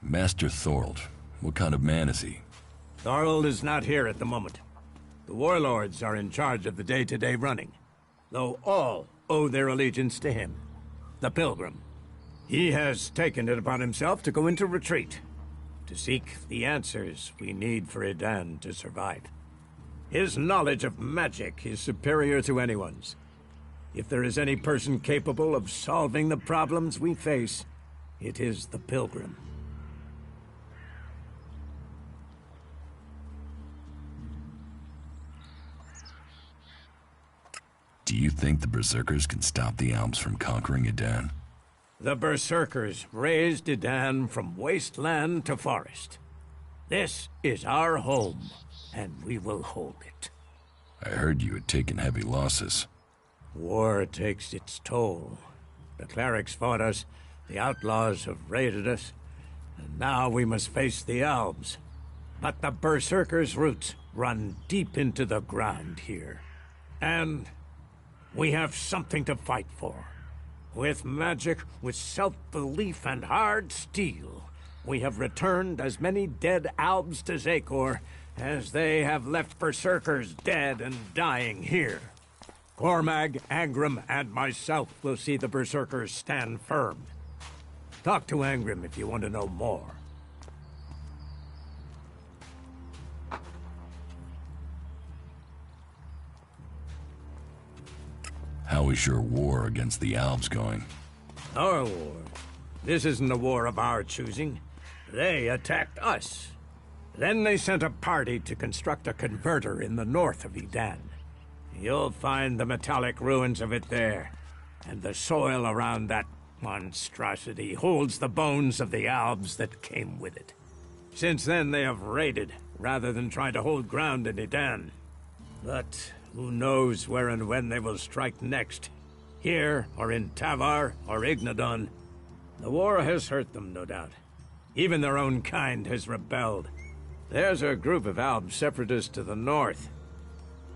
Master Thorold, what kind of man is he? Thorold is not here at the moment. The warlords are in charge of the day-to-day running, though all owe their allegiance to him, the Pilgrim. He has taken it upon himself to go into retreat, to seek the answers we need for Edan to survive. His knowledge of magic is superior to anyone's. If there is any person capable of solving the problems we face, it is the Pilgrim. Do you think the Berserkers can stop the Alps from conquering Edan? The Berserkers raised Edan from wasteland to forest. This is our home, and we will hold it. I heard you had taken heavy losses. War takes its toll. The clerics fought us, the outlaws have raided us, and now we must face the elves. But the Berserkers' roots run deep into the ground here. And we have something to fight for. With magic, with self-belief and hard steel, we have returned as many dead Albs to Zakor as they have left Berserkers dead and dying here. Cormag, Angram, and myself will see the Berserkers stand firm. Talk to Angram if you want to know more. How is your war against the Alps going? Our war? This isn't a war of our choosing. They attacked us. Then they sent a party to construct a converter in the north of Edan. You'll find the metallic ruins of it there, and the soil around that monstrosity holds the bones of the Albs that came with it. Since then they have raided, rather than try to hold ground in Edan. But who knows where and when they will strike next? Here, or in Tavar, or Ignadon. The war has hurt them, no doubt. Even their own kind has rebelled. There's a group of Alb separatists to the north.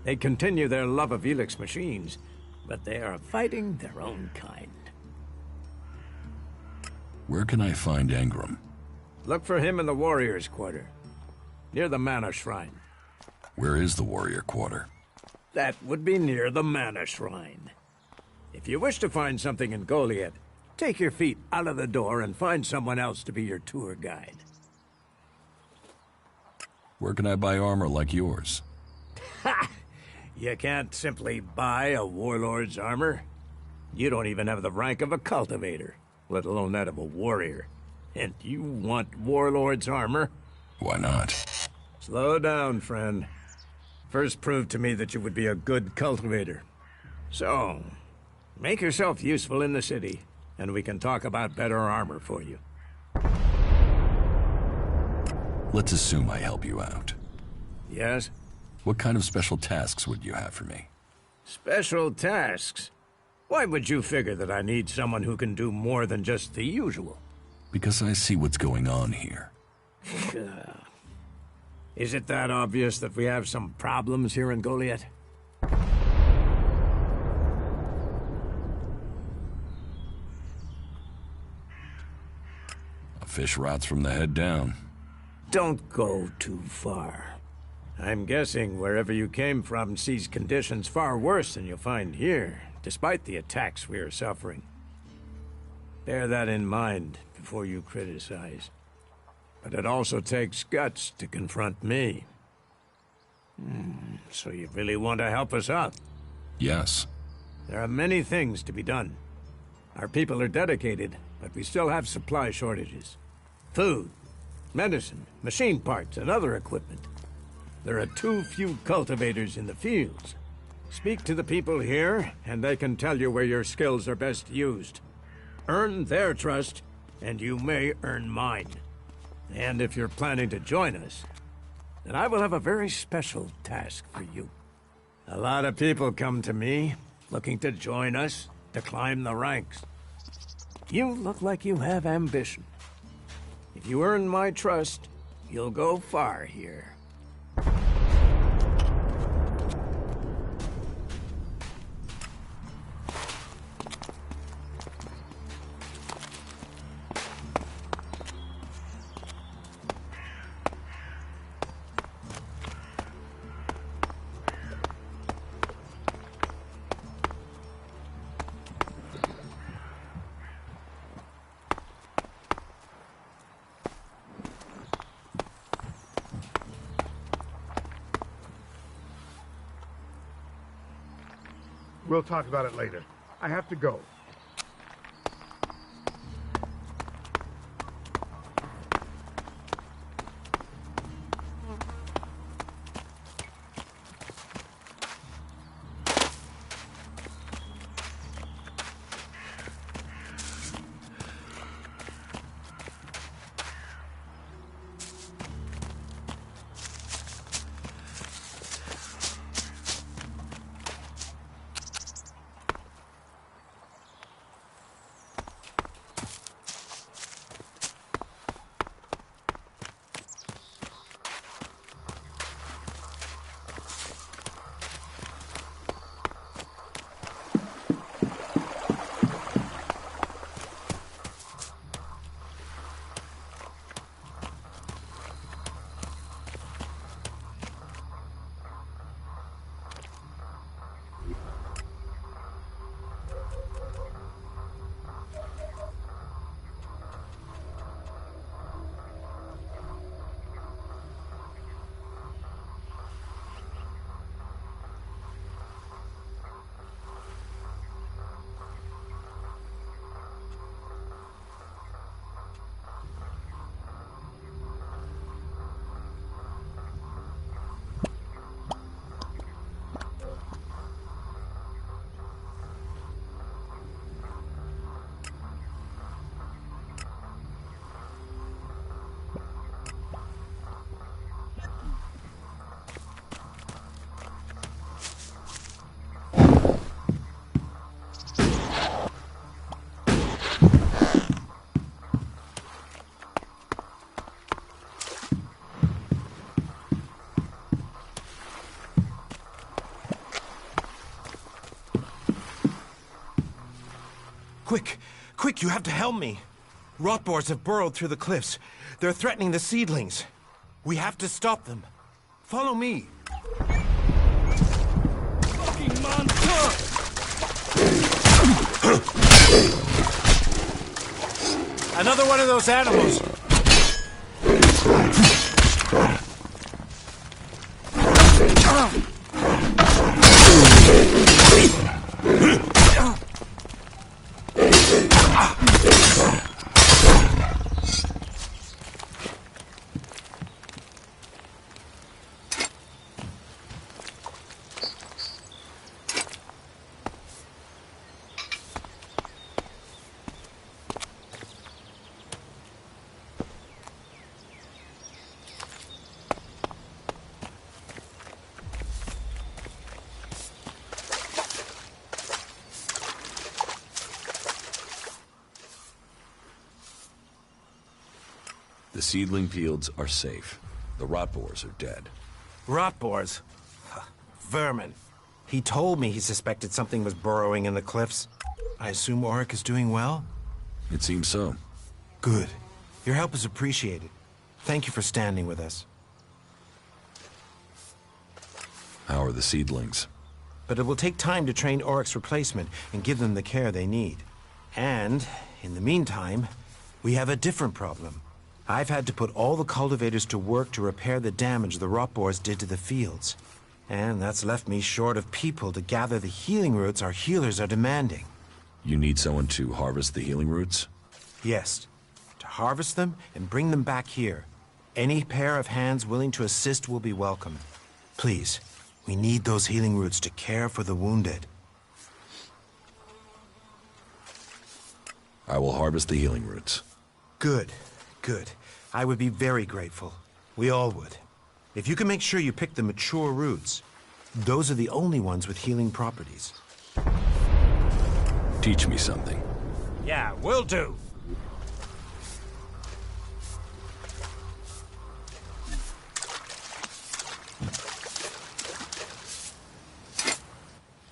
They continue their love of Elex machines, but they are fighting their own kind. Where can I find Angram? Look for him in the Warriors' Quarter, near the Mana Shrine. Where is the Warrior Quarter? That would be near the Mana Shrine. If you wish to find something in Goliath, take your feet out of the door and find someone else to be your tour guide. Where can I buy armor like yours? Ha! You can't simply buy a warlord's armor. You don't even have the rank of a cultivator, let alone that of a warrior. And you want warlord's armor? Why not? Slow down, friend. First prove to me that you would be a good cultivator. So, make yourself useful in the city, and we can talk about better armor for you. Let's assume I help you out. Yes? What kind of special tasks would you have for me? Special tasks? Why would you figure that I need someone who can do more than just the usual? Because I see what's going on here. Is it that obvious that we have some problems here in Goliath? A fish rots from the head down. Don't go too far. I'm guessing wherever you came from sees conditions far worse than you'll find here, despite the attacks we are suffering. Bear that in mind before you criticize. But it also takes guts to confront me. So you really want to help us out? Yes. There are many things to be done. Our people are dedicated, but we still have supply shortages. Food, medicine, machine parts, and other equipment. There are too few cultivators in the fields. Speak to the people here, and they can tell you where your skills are best used. Earn their trust, and you may earn mine. And if you're planning to join us, then I will have a very special task for you. A lot of people come to me, looking to join us, to climb the ranks. You look like you have ambition. If you earn my trust, you'll go far here. We'll talk about it later. I have to go. Quick! Quick, you have to help me! Rotboars have burrowed through the cliffs. They're threatening the seedlings. We have to stop them. Follow me. Fucking monster! Another one of those animals! The seedling fields are safe. The rotboars are dead. Rotboars? Vermin. He told me he suspected something was burrowing in the cliffs. I assume Auric is doing well? It seems so. Good. Your help is appreciated. Thank you for standing with us. How are the seedlings? But it will take time to train Auric's replacement and give them the care they need. And, in the meantime, we have a different problem. I've had to put all the cultivators to work to repair the damage the rotboars did to the fields. And that's left me short of people to gather the healing roots our healers are demanding. You need someone to harvest the healing roots? Yes. To harvest them and bring them back here. Any pair of hands willing to assist will be welcome. Please, we need those healing roots to care for the wounded. I will harvest the healing roots. Good. Good. I would be very grateful. We all would. If you can make sure you pick the mature roots, those are the only ones with healing properties. Teach me something. Yeah, will do.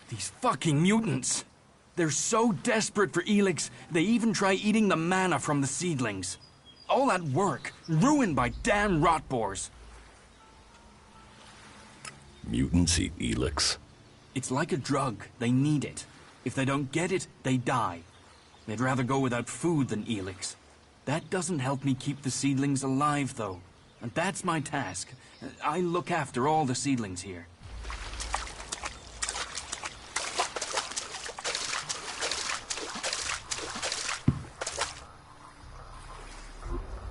These fucking mutants. They're so desperate for Elex, they even try eating the mana from the seedlings. All that work, ruined by damn rot boars. Mutants eat Elex. It's like a drug. They need it. If they don't get it, they die. They'd rather go without food than Elex. That doesn't help me keep the seedlings alive, though. And that's my task. I look after all the seedlings here.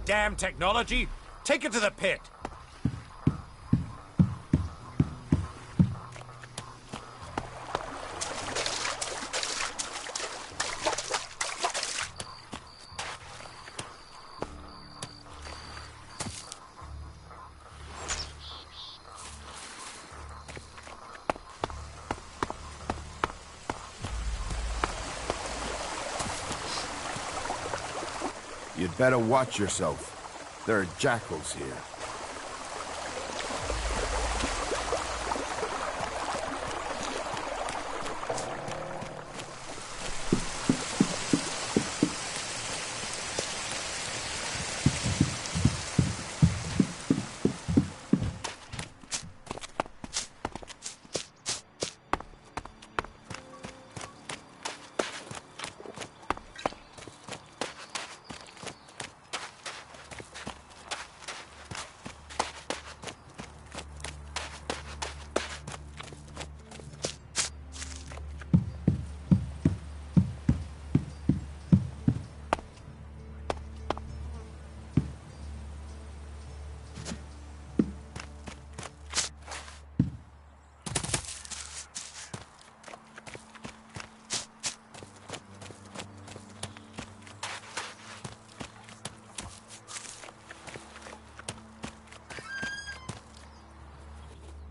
Damn technology! Take it to the pit! You'd better watch yourself. There are jackals here.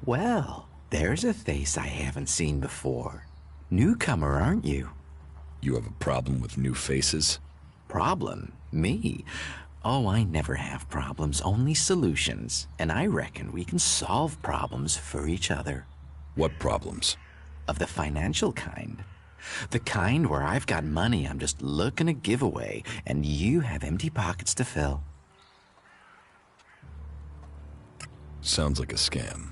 Well, there's a face I haven't seen before. Newcomer, aren't you? You have a problem with new faces? Problem? Me? Oh, I never have problems, only solutions. And I reckon we can solve problems for each other. What problems? Of the financial kind. The kind where I've got money I'm just looking to give away, and you have empty pockets to fill. Sounds like a scam.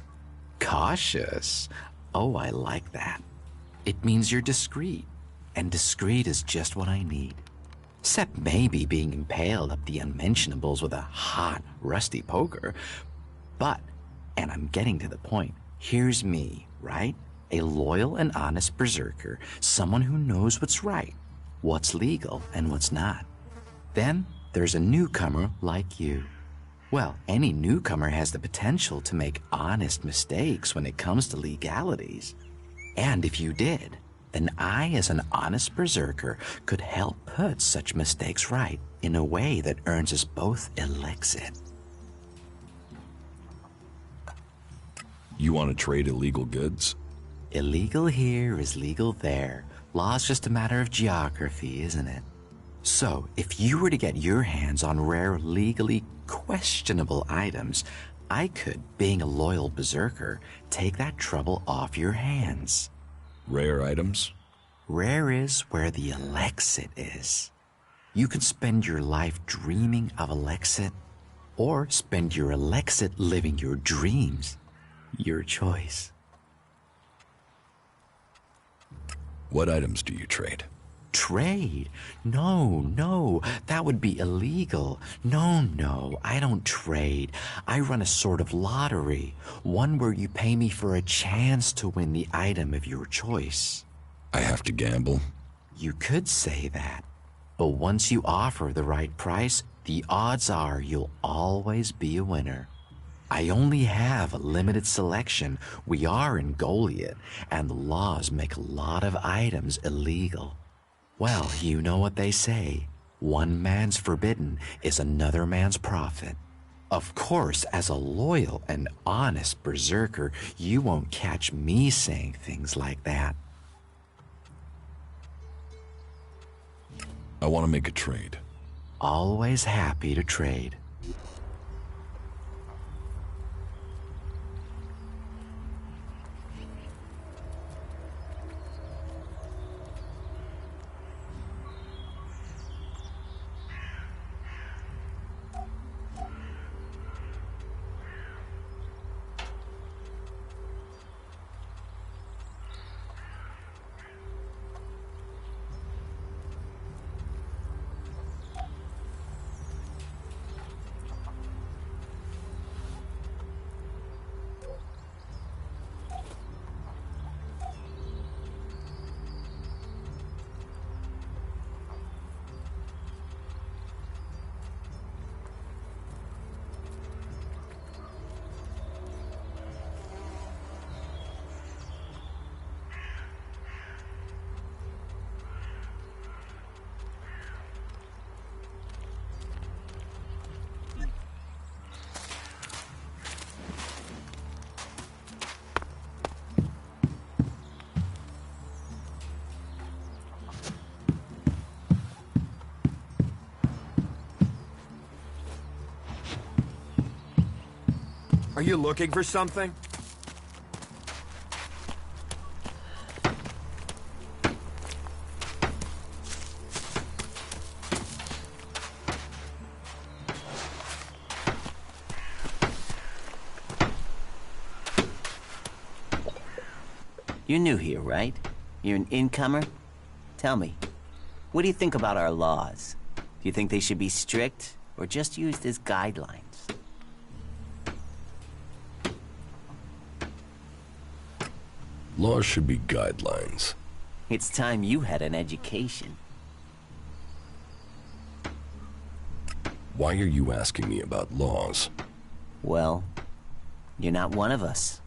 Cautious? Oh, I like that. It means you're discreet, and discreet is just what I need. Except maybe being impaled up the unmentionables with a hot, rusty poker. But, and I'm getting to the point, here's me, right? A loyal and honest berserker, someone who knows what's right, what's legal and what's not. Then there's a newcomer like you. Well, any newcomer has the potential to make honest mistakes when it comes to legalities. And if you did, then I, as an honest berserker, could help put such mistakes right in a way that earns us both Elexit. You want to trade illegal goods? Illegal here is legal there. Law's just a matter of geography, isn't it? So, if you were to get your hands on rare, legally questionable items, I could, being a loyal berserker, take that trouble off your hands. Rare items? Rare is where the Elexit is. You can spend your life dreaming of Elexit, or spend your Elexit living your dreams. Your choice. What items do you trade? Trade? No, that would be illegal. No, I don't trade. I run a sort of lottery, one where you pay me for a chance to win the item of your choice. I have to gamble? You could say that, but once you offer the right price, the odds are you'll always be a winner. I only have a limited selection. We are in Goliath, and the laws make a lot of items illegal. Well, you know what they say. One man's forbidden is another man's profit. Of course, as a loyal and honest berserker, you won't catch me saying things like that. I want to make a trade. Always happy to trade. Are you looking for something? You're new here, right? You're an incomer? Tell me, what do you think about our laws? Do you think they should be strict, or just used as guidelines? Laws should be guidelines. It's time you had an education. Why are you asking me about laws? Well, you're not one of us.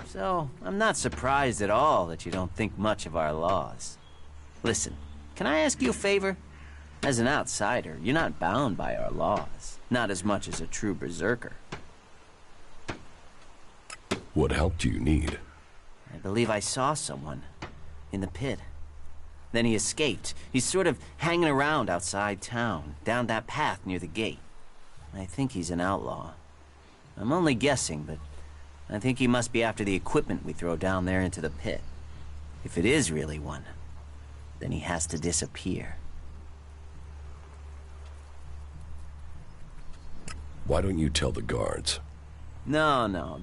So, I'm not surprised at all that you don't think much of our laws. Listen, can I ask you a favor? As an outsider, you're not bound by our laws. Not as much as a true berserker. What help do you need? I believe I saw someone in the pit. Then he escaped. He's sort of hanging around outside town, down that path near the gate. I think he's an outlaw. I'm only guessing, but I think he must be after the equipment we throw down there into the pit. If it is really one, then he has to disappear. Why don't you tell the guards? No,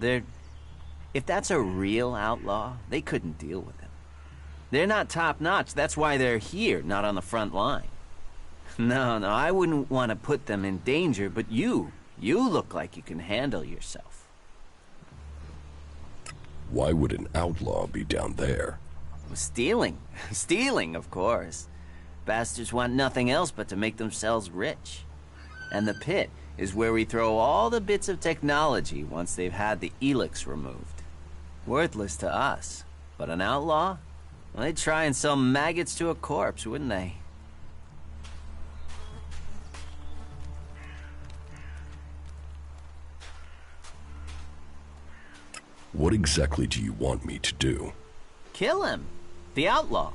if that's a real outlaw, they couldn't deal with him. They're not top-notch, that's why they're here, not on the front line. No, I wouldn't want to put them in danger, but you look like you can handle yourself. Why would an outlaw be down there? Stealing. Stealing, of course. Bastards want nothing else but to make themselves rich. And the pit is where we throw all the bits of technology once they've had the Elex removed. Worthless to us, but an outlaw? Well, they'd try and sell maggots to a corpse, wouldn't they? What exactly do you want me to do? Kill him. The outlaw.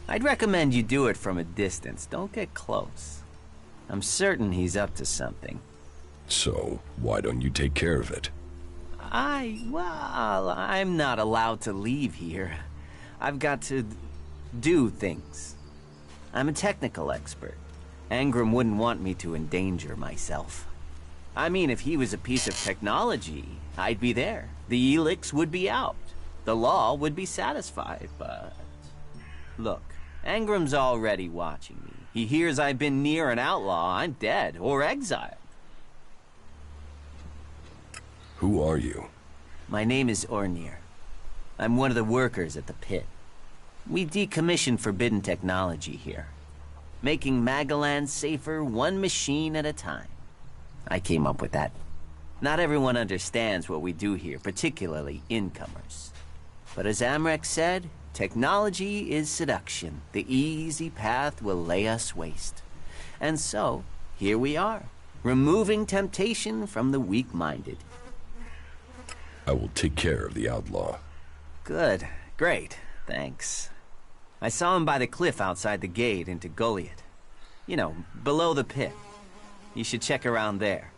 I'd recommend you do it from a distance. Don't get close. I'm certain he's up to something. So, why don't you take care of it? Well, I'm not allowed to leave here. I've got to do things. I'm a technical expert. Angram wouldn't want me to endanger myself. I mean, if he was a piece of technology, I'd be there. The Elex would be out. The law would be satisfied, but... Look, Angram's already watching me. He hears I've been near an outlaw, I'm dead, or exiled. Who are you? My name is Ornir. I'm one of the workers at the pit. We decommission forbidden technology here, making Magalan safer one machine at a time. I came up with that. Not everyone understands what we do here, particularly incomers. But as Amrek said, technology is seduction. The easy path will lay us waste. And so, here we are, removing temptation from the weak-minded. I will take care of the outlaw. Good. Great. Thanks. I saw him by the cliff outside the gate into Goliath. You know, below the pit. You should check around there.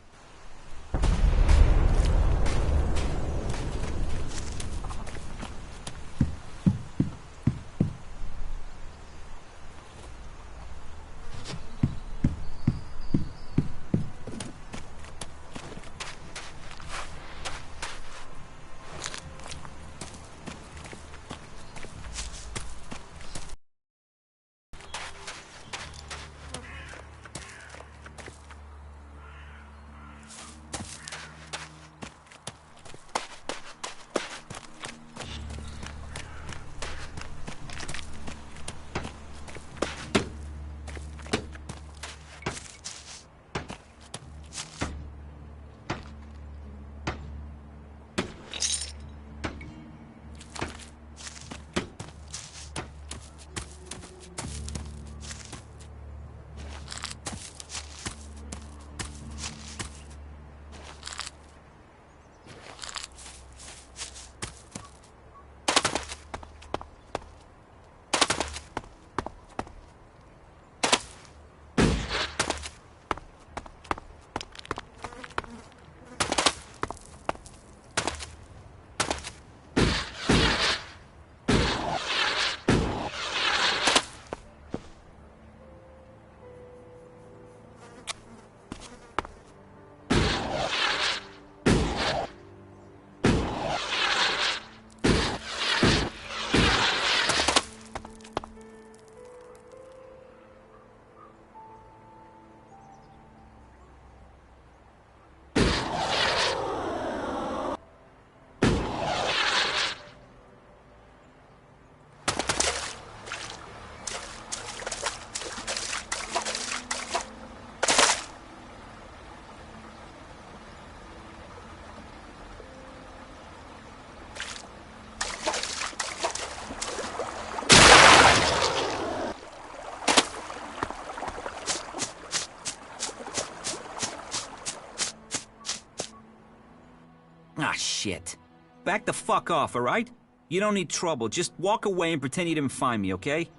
Ah, shit. Back the fuck off, alright? You don't need trouble. Just walk away and pretend you didn't find me, okay?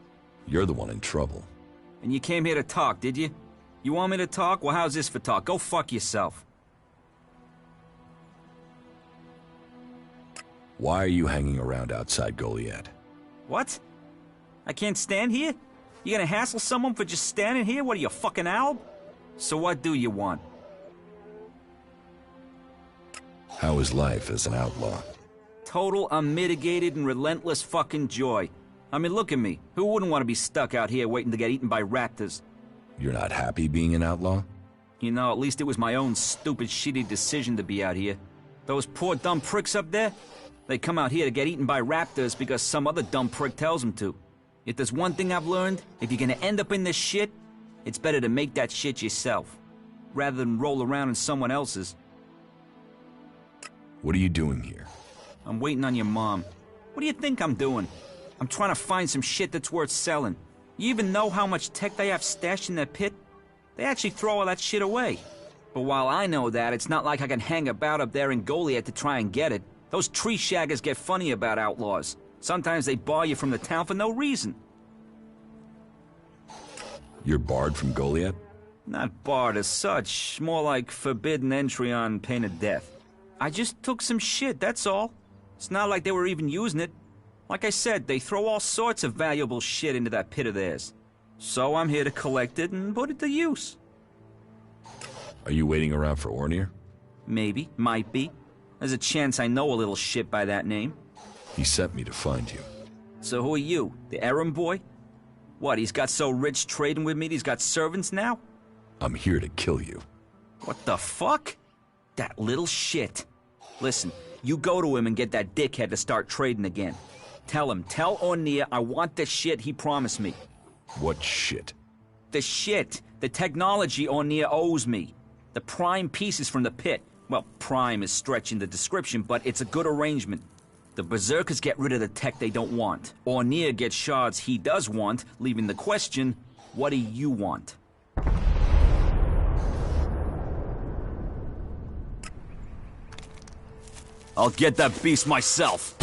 You're the one in trouble. And you came here to talk, did you? You want me to talk? Well, how's this for talk? Go fuck yourself. Why are you hanging around outside Goliath? What? I can't stand here? You gonna hassle someone for just standing here? What are you, fucking Alb? So what do you want? How is life as an outlaw? Total, unmitigated, and relentless fucking joy. I mean, look at me. Who wouldn't want to be stuck out here waiting to get eaten by raptors? You're not happy being an outlaw? You know, at least it was my own stupid, shitty decision to be out here. Those poor dumb pricks up there? They come out here to get eaten by raptors because some other dumb prick tells them to. If there's one thing I've learned, if you're gonna end up in this shit, it's better to make that shit yourself, rather than roll around in someone else's. What are you doing here? I'm waiting on your mom. What do you think I'm doing? I'm trying to find some shit that's worth selling. You even know how much tech they have stashed in their pit? They actually throw all that shit away. But while I know that, it's not like I can hang about up there in Goliath to try and get it. Those tree shaggers get funny about outlaws. Sometimes they bar you from the town for no reason. You're barred from Goliath? Not barred as such, more like forbidden entry on pain of death. I just took some shit, that's all. It's not like they were even using it. Like I said, they throw all sorts of valuable shit into that pit of theirs. So I'm here to collect it and put it to use. Are you waiting around for Ornir? Maybe, might be. There's a chance I know a little shit by that name. He sent me to find you. So who are you, the errand boy? What, he's got so rich trading with me he's got servants now? I'm here to kill you. What the fuck? That little shit. Listen, you go to him and get that dickhead to start trading again. Tell Ornir I want the shit he promised me. What shit? The shit. The technology Ornir owes me. The prime pieces from the pit. Well, prime is stretching the description, but it's a good arrangement. The Berserkers get rid of the tech they don't want. Ornir gets shards he does want, leaving the question, what do you want? I'll get that beast myself.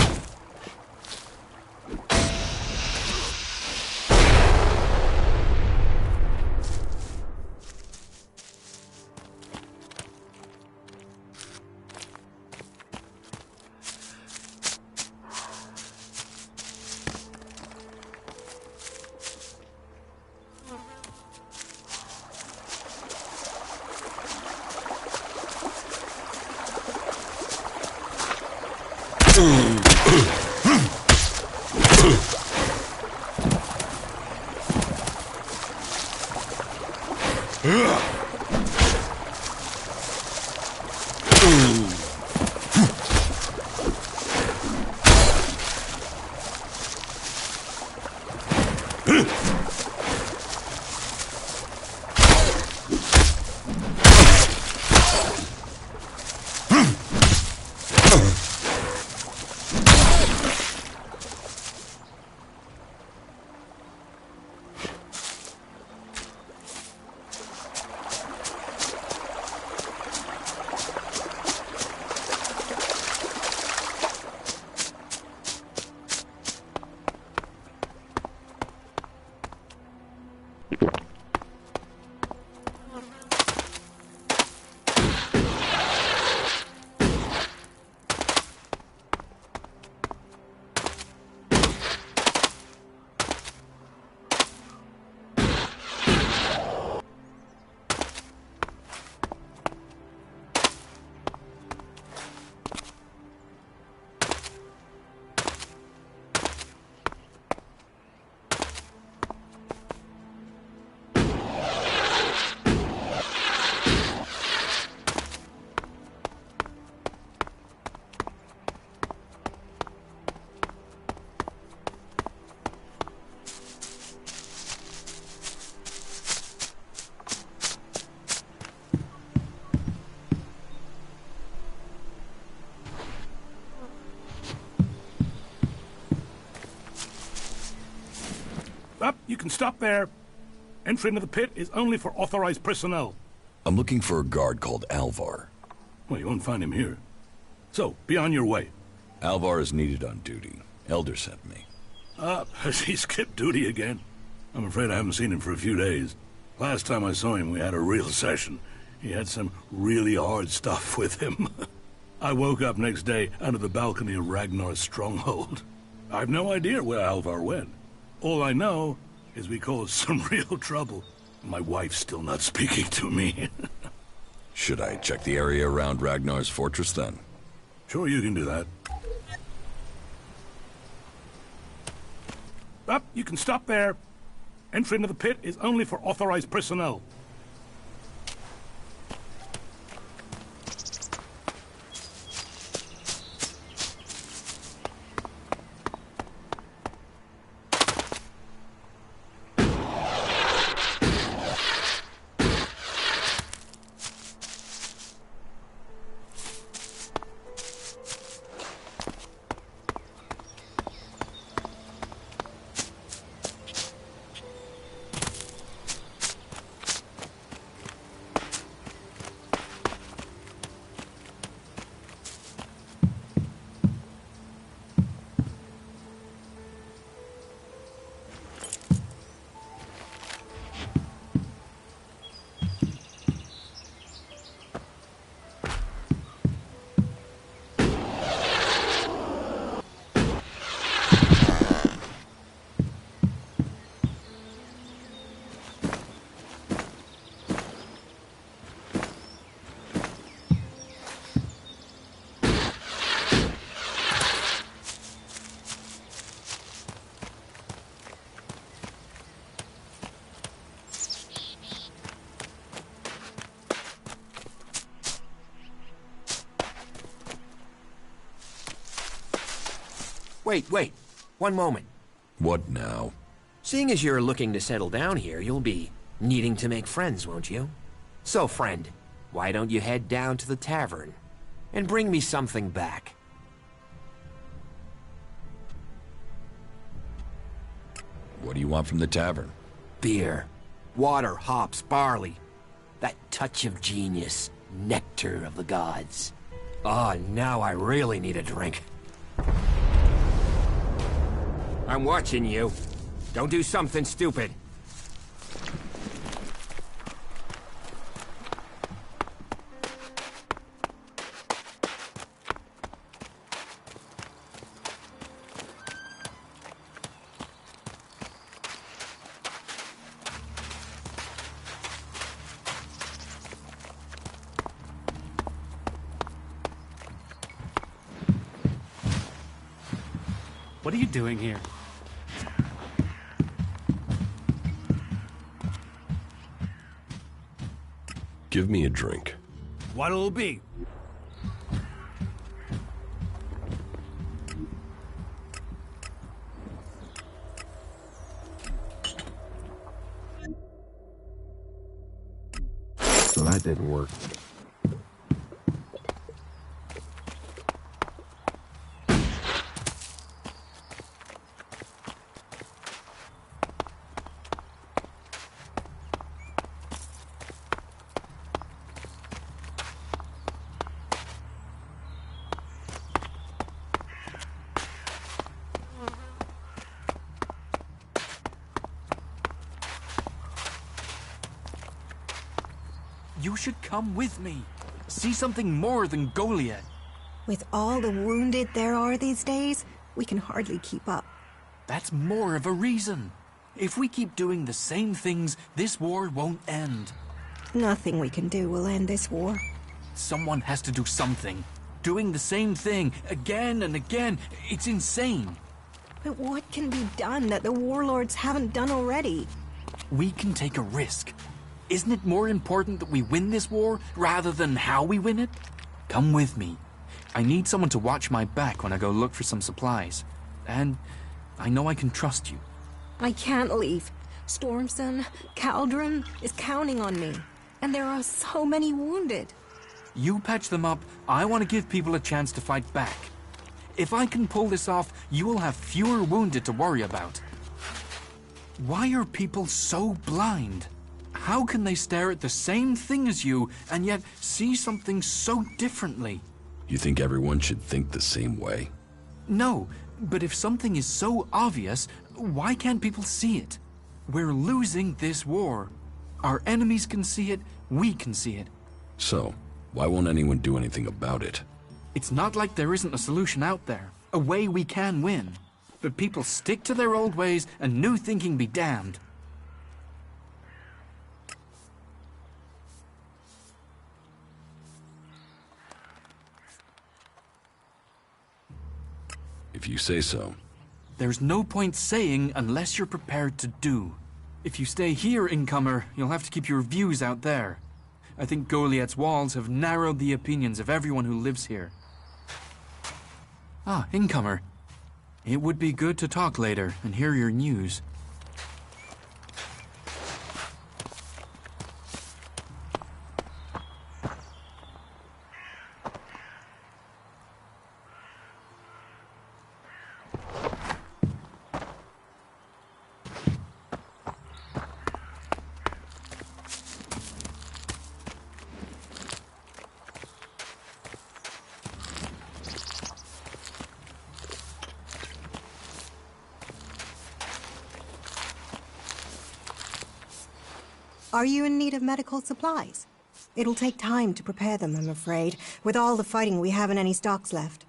Up, you can stop there. Entry into the pit is only for authorized personnel. I'm looking for a guard called Alvar. Well, you won't find him here. So, be on your way. Alvar is needed on duty. Elder sent me. Has he skipped duty again? I'm afraid I haven't seen him for a few days. Last time I saw him, we had a real session. He had some really hard stuff with him. I woke up next day under the balcony of Ragnar's stronghold. I've no idea where Alvar went. All I know is we caused some real trouble. My wife's still not speaking to me. Should I check the area around Ragnar's fortress then? Sure, you can do that. Up, you can stop there. Entry into the pit is only for authorized personnel. Wait. One moment. What now? Seeing as you're looking to settle down here, you'll be needing to make friends, won't you? So, friend, why don't you head down to the tavern and bring me something back? What do you want from the tavern? Beer, water, hops, barley. That touch of genius, nectar of the gods. Oh, now I really need a drink. I'm watching you. Don't do something stupid. What are you doing here? Give me a drink. What'll it be? So that didn't work. You should come with me. See something more than Goliath. With all the wounded there are these days, we can hardly keep up. That's more of a reason. If we keep doing the same things, this war won't end. Nothing we can do will end this war. Someone has to do something. Doing the same thing again and again, it's insane. But what can be done that the warlords haven't done already? We can take a risk. Isn't it more important that we win this war rather than how we win it? Come with me. I need someone to watch my back when I go look for some supplies. And I know I can trust you. I can't leave. Stormson, Caldron is counting on me. And there are so many wounded. You patch them up. I want to give people a chance to fight back. If I can pull this off, you will have fewer wounded to worry about. Why are people so blind? How can they stare at the same thing as you and yet see something so differently? You think everyone should think the same way? No, but if something is so obvious, why can't people see it? We're losing this war. Our enemies can see it, we can see it. So, why won't anyone do anything about it? It's not like there isn't a solution out there, a way we can win. But people stick to their old ways and new thinking be damned. If you say so. There's no point saying unless you're prepared to do. If you stay here, incomer, you'll have to keep your views out there. I think Goliath's walls have narrowed the opinions of everyone who lives here. Ah, incomer. It would be good to talk later and hear your news. Are you in need of medical supplies? It'll take time to prepare them, I'm afraid. With all the fighting, we haven't any stocks left.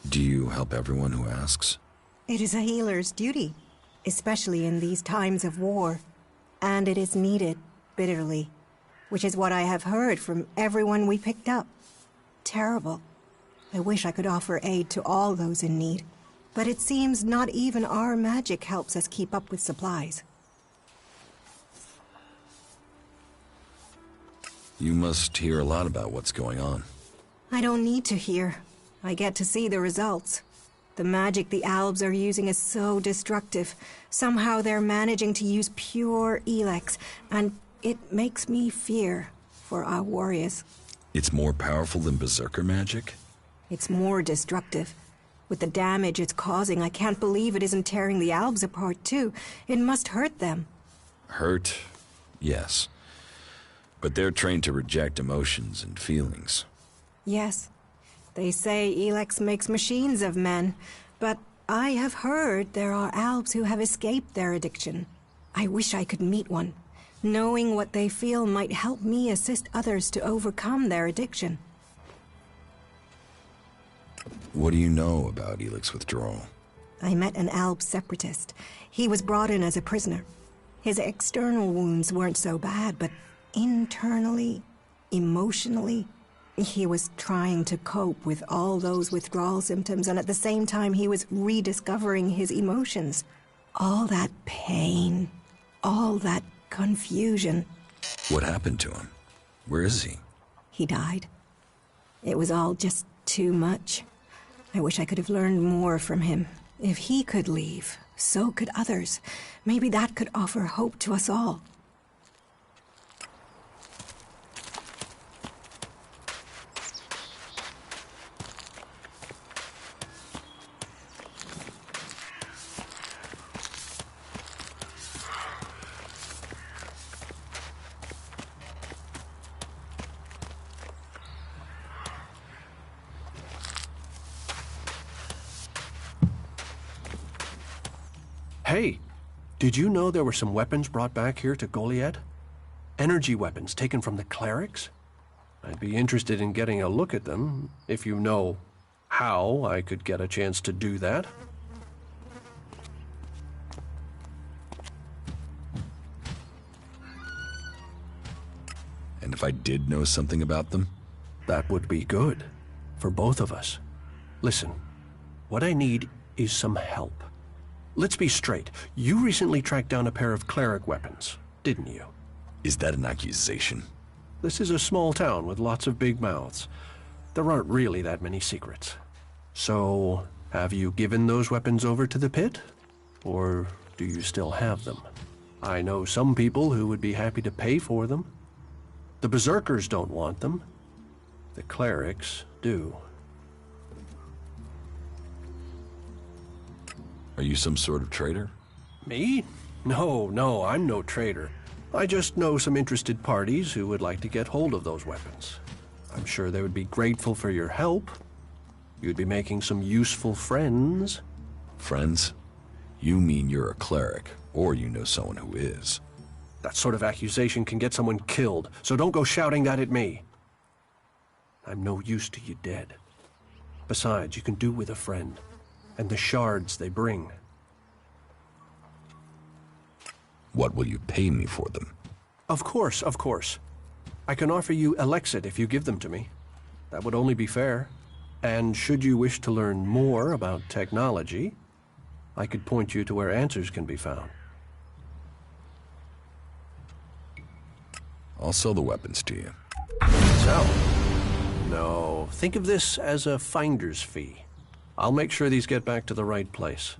Do you help everyone who asks? It is a healer's duty, especially in these times of war. And it is needed, bitterly. Which is what I have heard from everyone we picked up. Terrible. I wish I could offer aid to all those in need. But it seems not even our magic helps us keep up with supplies. You must hear a lot about what's going on. I don't need to hear. I get to see the results. The magic the Albs are using is so destructive. Somehow they're managing to use pure Elex, and it makes me fear for our warriors. It's more powerful than Berserker magic? It's more destructive. With the damage it's causing, I can't believe it isn't tearing the Albs apart too. It must hurt them. Hurt? Yes. But they're trained to reject emotions and feelings. Yes. They say Elex makes machines of men, but I have heard there are Albs who have escaped their addiction. I wish I could meet one. Knowing what they feel might help me assist others to overcome their addiction. What do you know about Elex withdrawal? I met an Alb separatist. He was brought in as a prisoner. His external wounds weren't so bad, but internally, emotionally, he was trying to cope with all those withdrawal symptoms, and at the same time he was rediscovering his emotions. All that pain, all that confusion. What happened to him? Where is he? He died. It was all just too much. I wish I could have learned more from him. If he could leave, so could others. Maybe that could offer hope to us all. Hey, did you know there were some weapons brought back here to Goliad? Energy weapons taken from the clerics? I'd be interested in getting a look at them, if you know how I could get a chance to do that. And if I did know something about them? That would be good, for both of us. Listen, what I need is some help. Let's be straight. You recently tracked down a pair of cleric weapons, didn't you? Is that an accusation? This is a small town with lots of big mouths. There aren't really that many secrets. So, have you given those weapons over to the pit? Or do you still have them? I know some people who would be happy to pay for them. The berserkers don't want them. The clerics do. Are you some sort of traitor? Me? No, I'm no traitor. I just know some interested parties who would like to get hold of those weapons. I'm sure they would be grateful for your help. You'd be making some useful friends. Friends? You mean you're a cleric, or you know someone who is. That sort of accusation can get someone killed, so don't go shouting that at me. I'm no use to you dead. Besides, you can do with a friend, and the shards they bring. What will you pay me for them? Of course. I can offer you Elex if you give them to me. That would only be fair. And should you wish to learn more about technology, I could point you to where answers can be found. I'll sell the weapons to you. Sell? No, think of this as a finder's fee. I'll make sure these get back to the right place.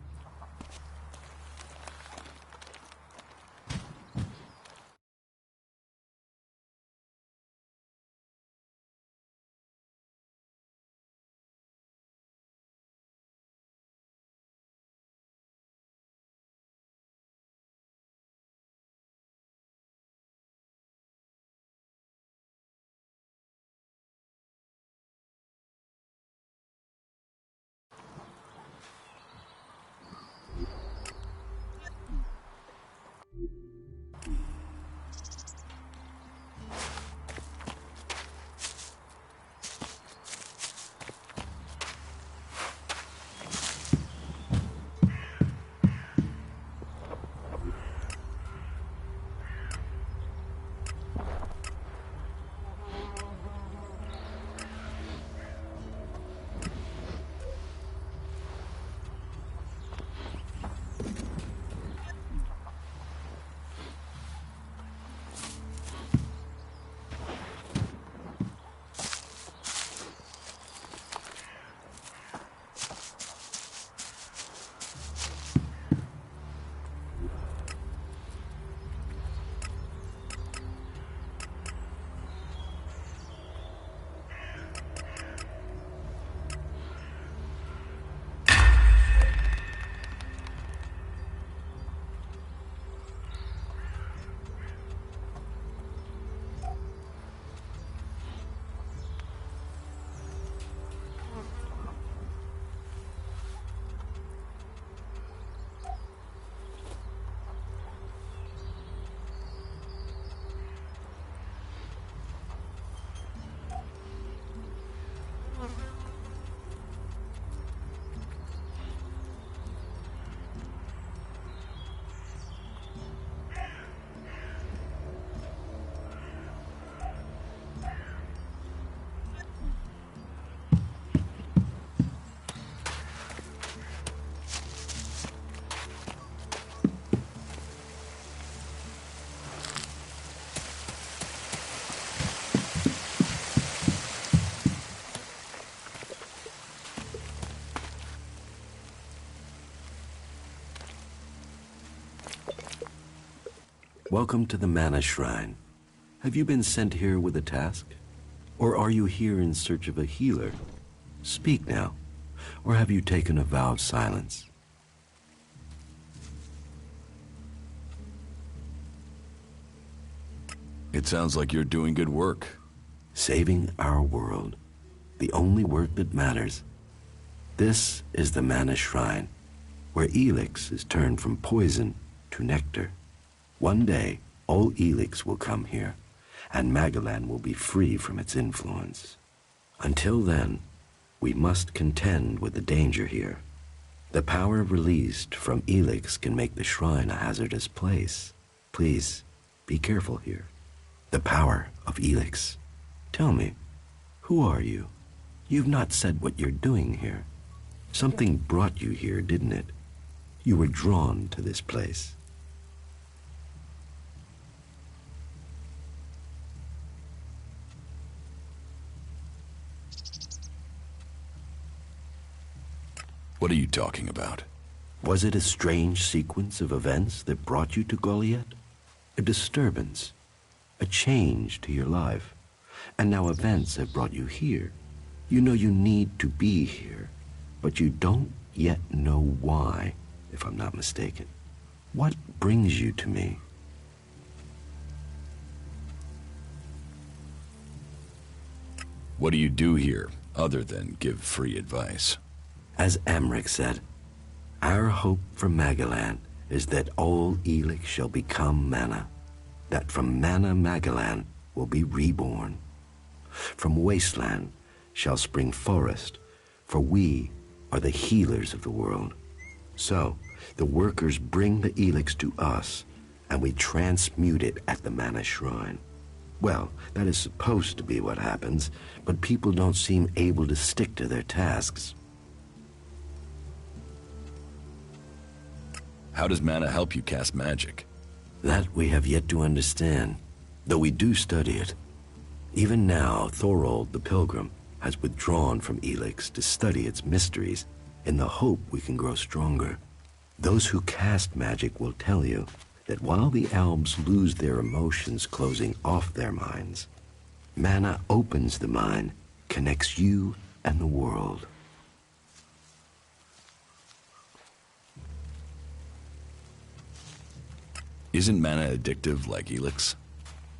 Welcome to the Mana Shrine. Have you been sent here with a task? Or are you here in search of a healer? Speak now. Or have you taken a vow of silence? It sounds like you're doing good work. Saving our world. The only work that matters. This is the Mana Shrine, where Elex is turned from poison to nectar. One day, all Elex will come here, and Magalan will be free from its influence. Until then, we must contend with the danger here. The power released from Elex can make the shrine a hazardous place. Please, be careful here. The power of Elex. Tell me, who are you? You've not said what you're doing here. Something brought you here, didn't it? You were drawn to this place. What are you talking about? Was it a strange sequence of events that brought you to Goliath? A disturbance, a change to your life, and now events have brought you here. You know you need to be here, but you don't yet know why, if I'm not mistaken. What brings you to me? What do you do here, other than give free advice? As Amric said, our hope for Magalan is that all Elex shall become Mana, that from Mana Magalan will be reborn. From Wasteland shall spring forest, for we are the healers of the world. So, the workers bring the Elex to us, and we transmute it at the Mana Shrine. Well, that is supposed to be what happens, but people don't seem able to stick to their tasks. How does mana help you cast magic? That we have yet to understand, though we do study it. Even now, Thorold the Pilgrim has withdrawn from Elex to study its mysteries in the hope we can grow stronger. Those who cast magic will tell you that while the Albs lose their emotions closing off their minds, mana opens the mind, connects you and the world. Isn't mana addictive like Elex?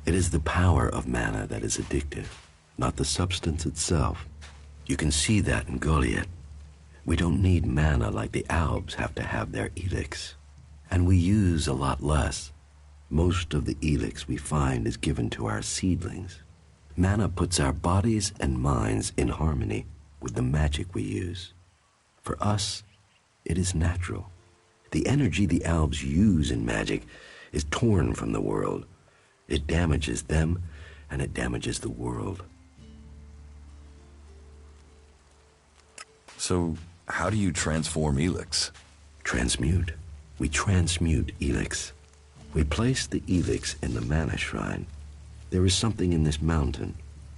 It is the power of mana that is addictive, not the substance itself. You can see that in Goliath. We don't need mana like the Albs have to have their Elex. And we use a lot less. Most of the Elex we find is given to our seedlings. Mana puts our bodies and minds in harmony with the magic we use. For us, it is natural. The energy the Albs use in magic is torn from the world. It damages them, and it damages the world. So, how do you transform Elex? Transmute. We transmute Elex. We place the Elex in the Mana Shrine. There is something in this mountain,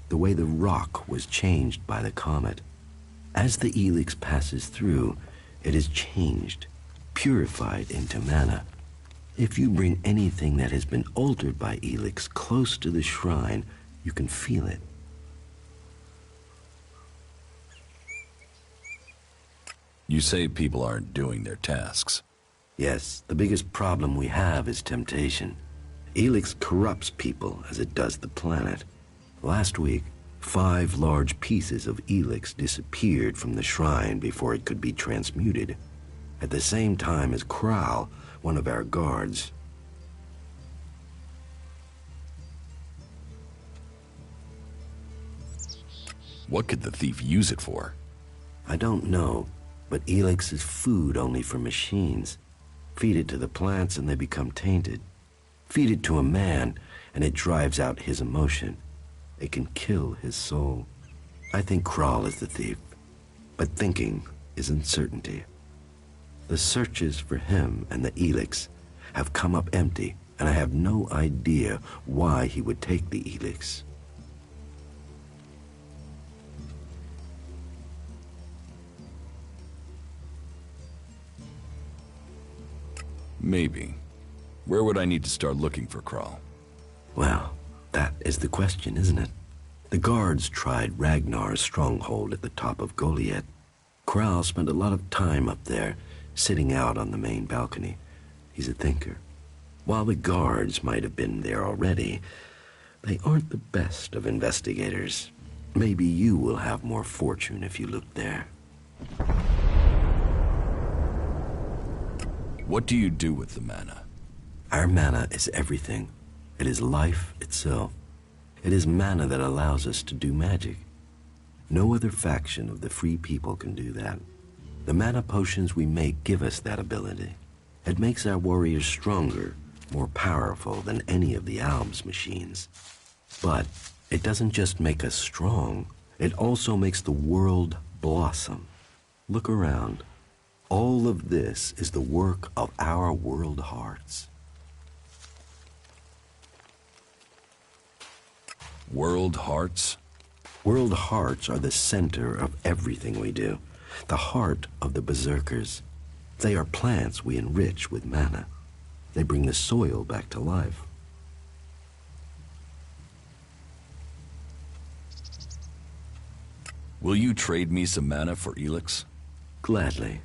the way the rock was changed by the comet. As the Elex passes through, it is changed, purified into mana. If you bring anything that has been altered by Elex close to the shrine, you can feel it. You say people aren't doing their tasks. Yes, the biggest problem we have is temptation. Elex corrupts people as it does the planet. Last week, 5 large pieces of Elex disappeared from the shrine before it could be transmuted, at the same time as Kral, one of our guards. What could the thief use it for? I don't know, but Elex is food only for machines. Feed it to the plants and they become tainted. Feed it to a man and it drives out his emotion. It can kill his soul. I think Kral is the thief, but thinking is uncertainty. The searches for him and the Elex have come up empty, and I have no idea why he would take the Elex. Maybe. Where would I need to start looking for Kral? Well, that is the question, isn't it? The guards tried Ragnar's stronghold at the top of Goliath. Kral spent a lot of time up there, sitting out on the main balcony. He's a thinker. While the guards might have been there already, they aren't the best of investigators. Maybe you will have more fortune if you look there. What do you do with the mana? Our mana is everything. It is life itself. It is mana that allows us to do magic. No other faction of the free people can do that. The mana potions we make give us that ability. It makes our warriors stronger, more powerful than any of the Alb's machines. But it doesn't just make us strong, it also makes the world blossom. Look around. All of this is the work of our world hearts. World hearts? World hearts are the center of everything we do. The heart of the berserkers. They are plants we enrich with mana. They bring the soil back to life. Will you trade me some mana for Elex? Gladly.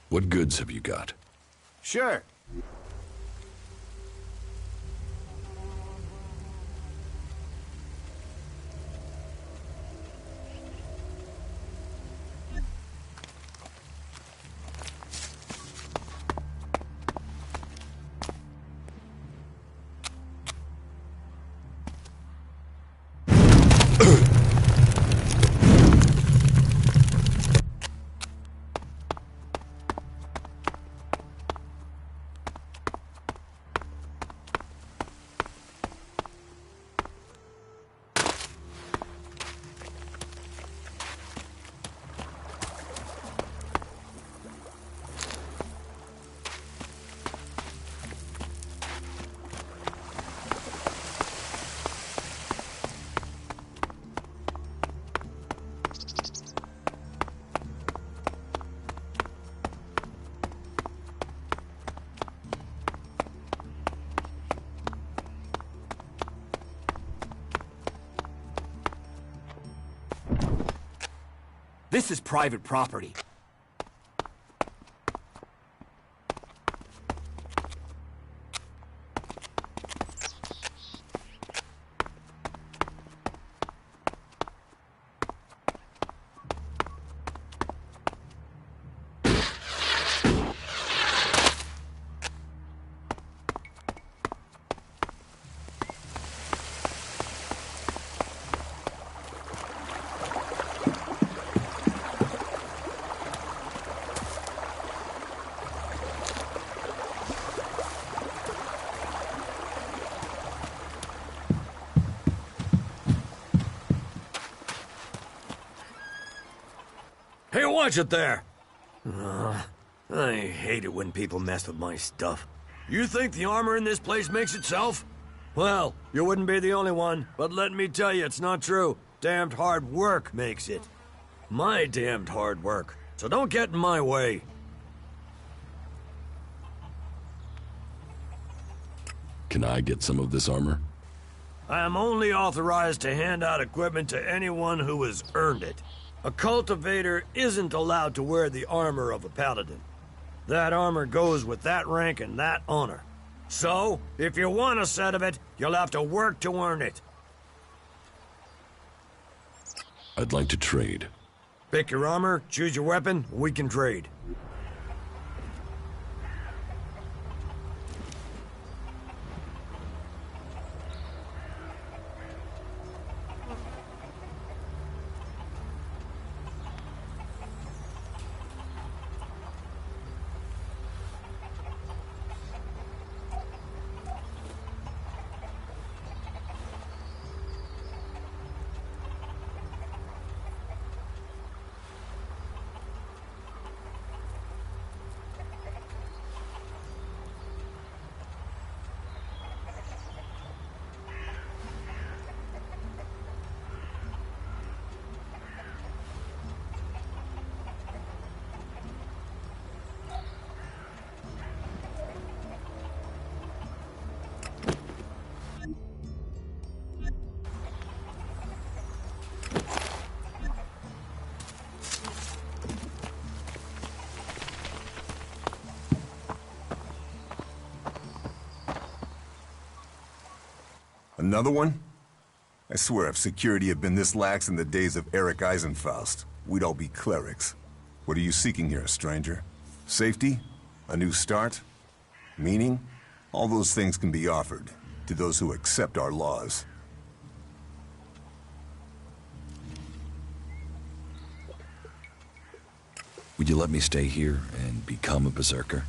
What goods have you got? Sure. This is private property. Hey, watch it there! I hate it when people mess with my stuff. You think the armor in this place makes itself? Well, you wouldn't be the only one, but let me tell you, it's not true. Damned hard work makes it. My damned hard work. So don't get in my way. Can I get some of this armor? I am only authorized to hand out equipment to anyone who has earned it. A cultivator isn't allowed to wear the armor of a paladin. That armor goes with that rank and that honor. So, if you want a set of it, you'll have to work to earn it. I'd like to trade. Pick your armor, choose your weapon, we can trade. Another one? I swear, if security had been this lax in the days of Eric Eisenfaust, we'd all be clerics. What are you seeking here, stranger? Safety? A new start? Meaning? All those things can be offered to those who accept our laws. Would you let me stay here and become a berserker?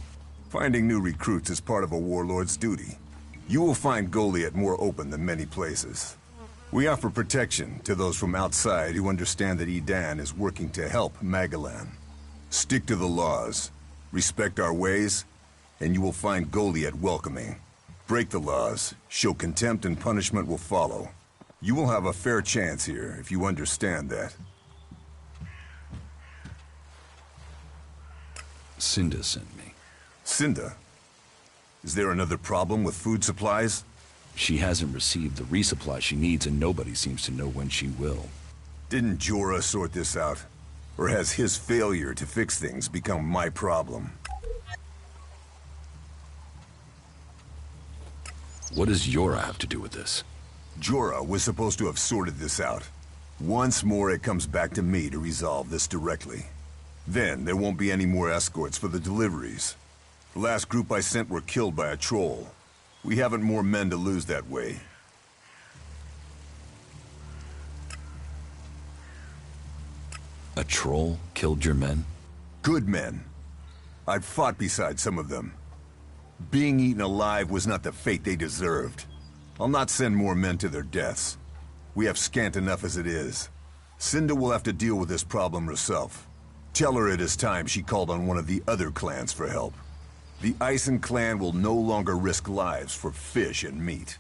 Finding new recruits is part of a warlord's duty. You will find Goliath more open than many places. We offer protection to those from outside who understand that Edan is working to help Magalan. Stick to the laws, respect our ways, and you will find Goliath welcoming. Break the laws, show contempt, and punishment will follow. You will have a fair chance here if you understand that. Cinda sent me. Cinda? Is there another problem with food supplies? She hasn't received the resupply she needs, and nobody seems to know when she will. Didn't Jorah sort this out? Or has his failure to fix things become my problem? What does Jorah have to do with this? Jorah was supposed to have sorted this out. Once more, it comes back to me to resolve this directly. Then, there won't be any more escorts for the deliveries. The last group I sent were killed by a troll. We haven't more men to lose that way. A troll killed your men? Good men. I've fought beside some of them. Being eaten alive was not the fate they deserved. I'll not send more men to their deaths. We have scant enough as it is. Cinda will have to deal with this problem herself. Tell her it is time she called on one of the other clans for help. The Eisen clan will no longer risk lives for fish and meat.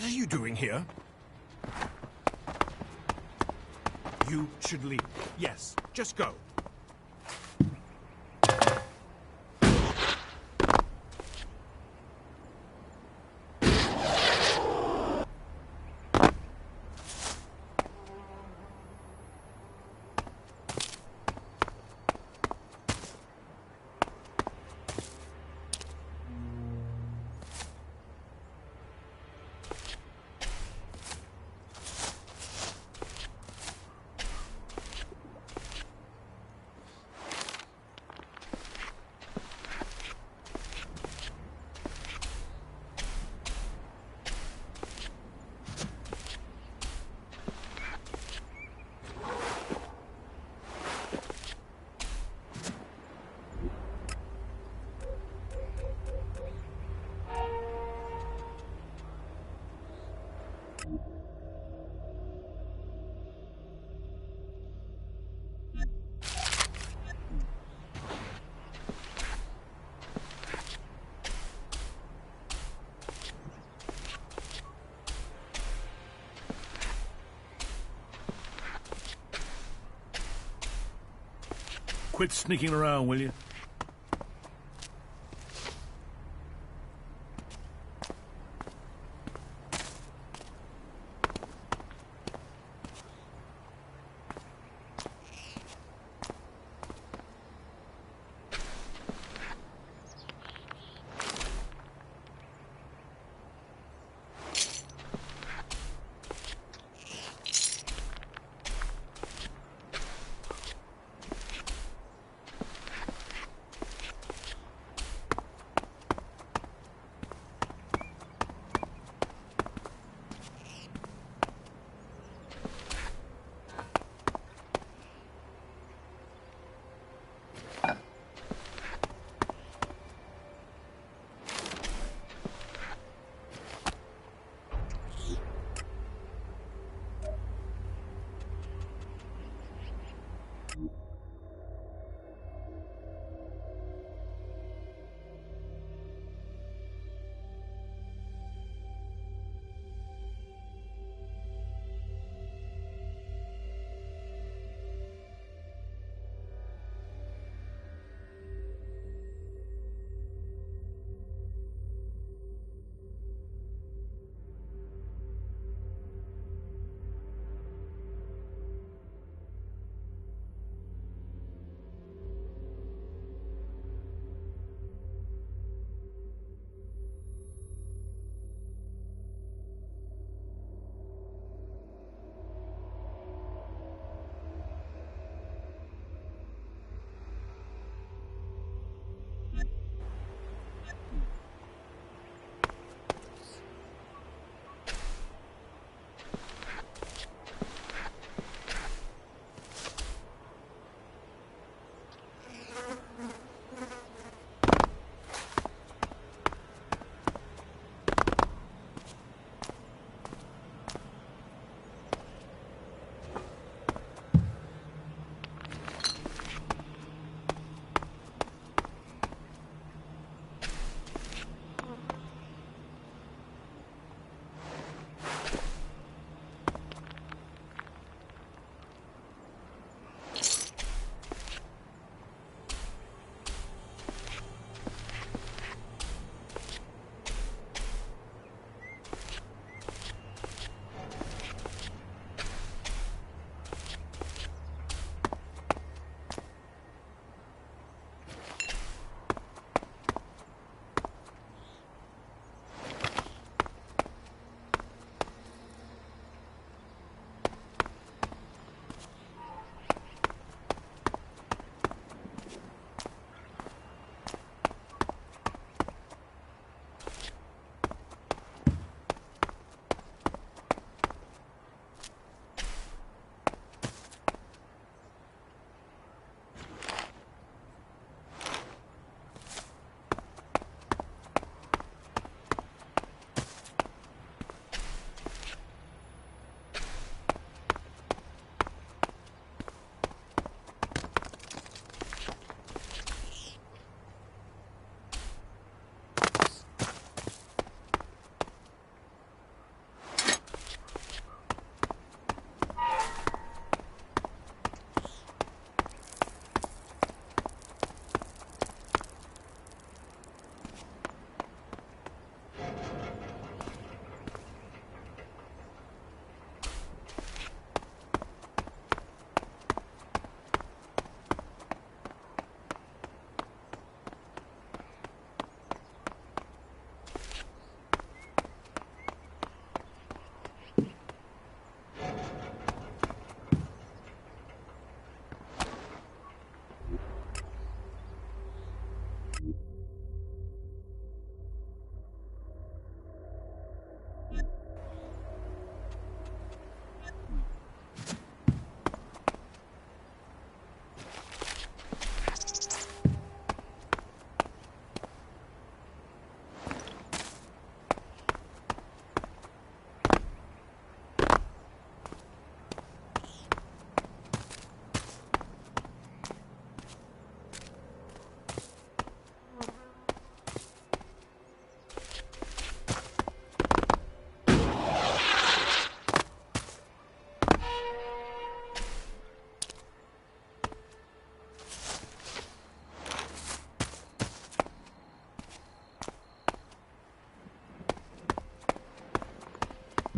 are you doing here? You should leave. Yes, just go. Quit sneaking around, will you?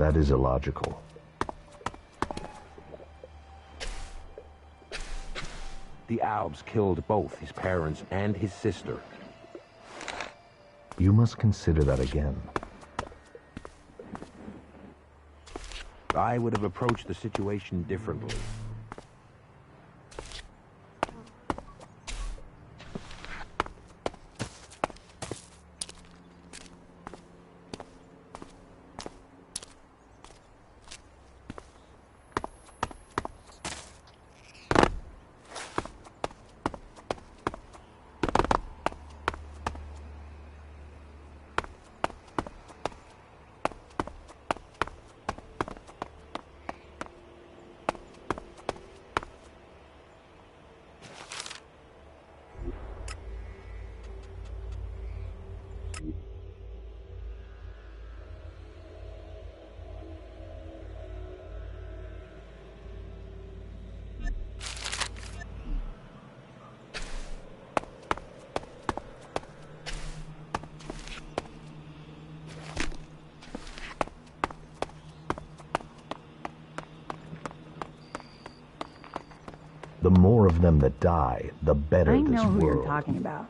That is illogical. The Albs killed both his parents and his sister. You must consider that again. I would have approached the situation differently. The more of them that die, the better I this know who world. you're talking about.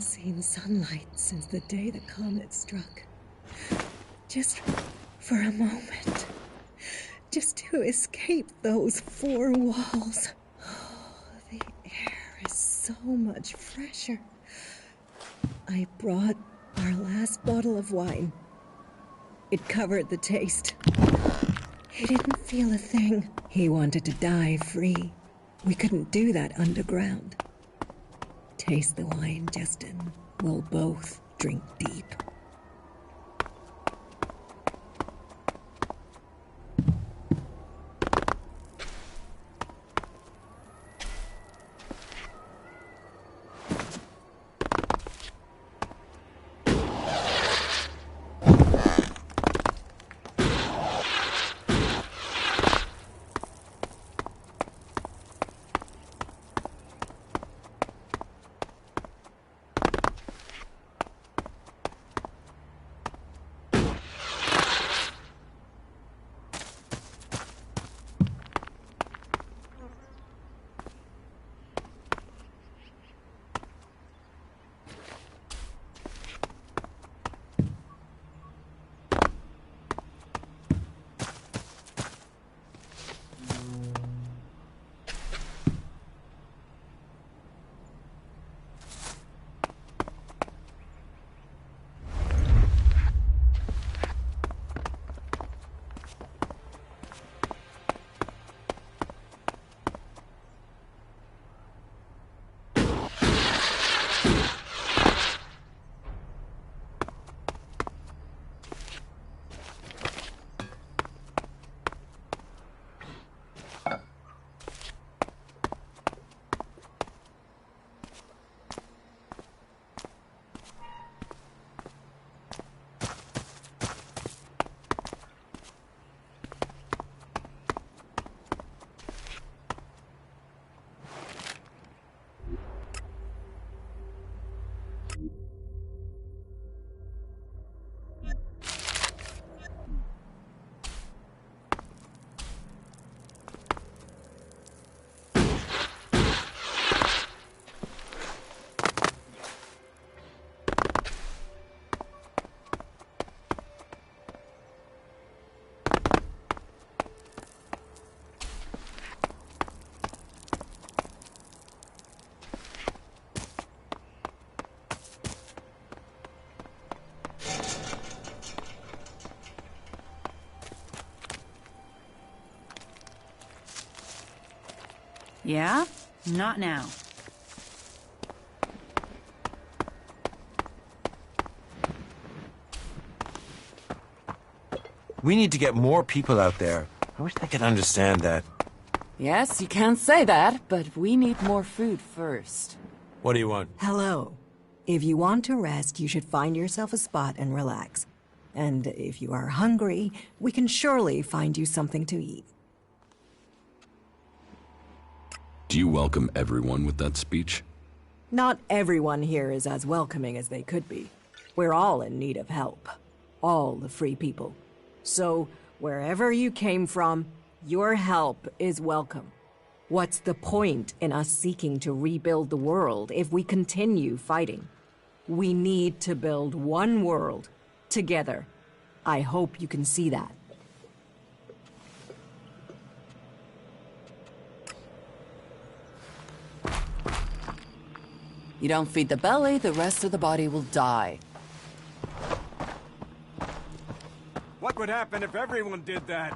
seen sunlight since the day the comet struck. Just for a moment. Just to escape those four walls. Oh, the air is so much fresher. I brought our last bottle of wine. It covered the taste. He didn't feel a thing. He wanted to die free. We couldn't do that underground. Taste the wine, Justin. We'll both drink deep. Yeah? Not now. We need to get more people out there. I wish they could understand that. Yes, you can say that, but we need more food first. What do you want? Hello. If you want to rest, you should find yourself a spot and relax. And if you are hungry, we can surely find you something to eat. Do you welcome everyone with that speech? Not everyone here is as welcoming as they could be. We're all in need of help. All the free people. So, wherever you came from, your help is welcome. What's the point in us seeking to rebuild the world if we continue fighting? We need to build one world, together. I hope you can see that. You don't feed the belly, the rest of the body will die. What would happen if everyone did that?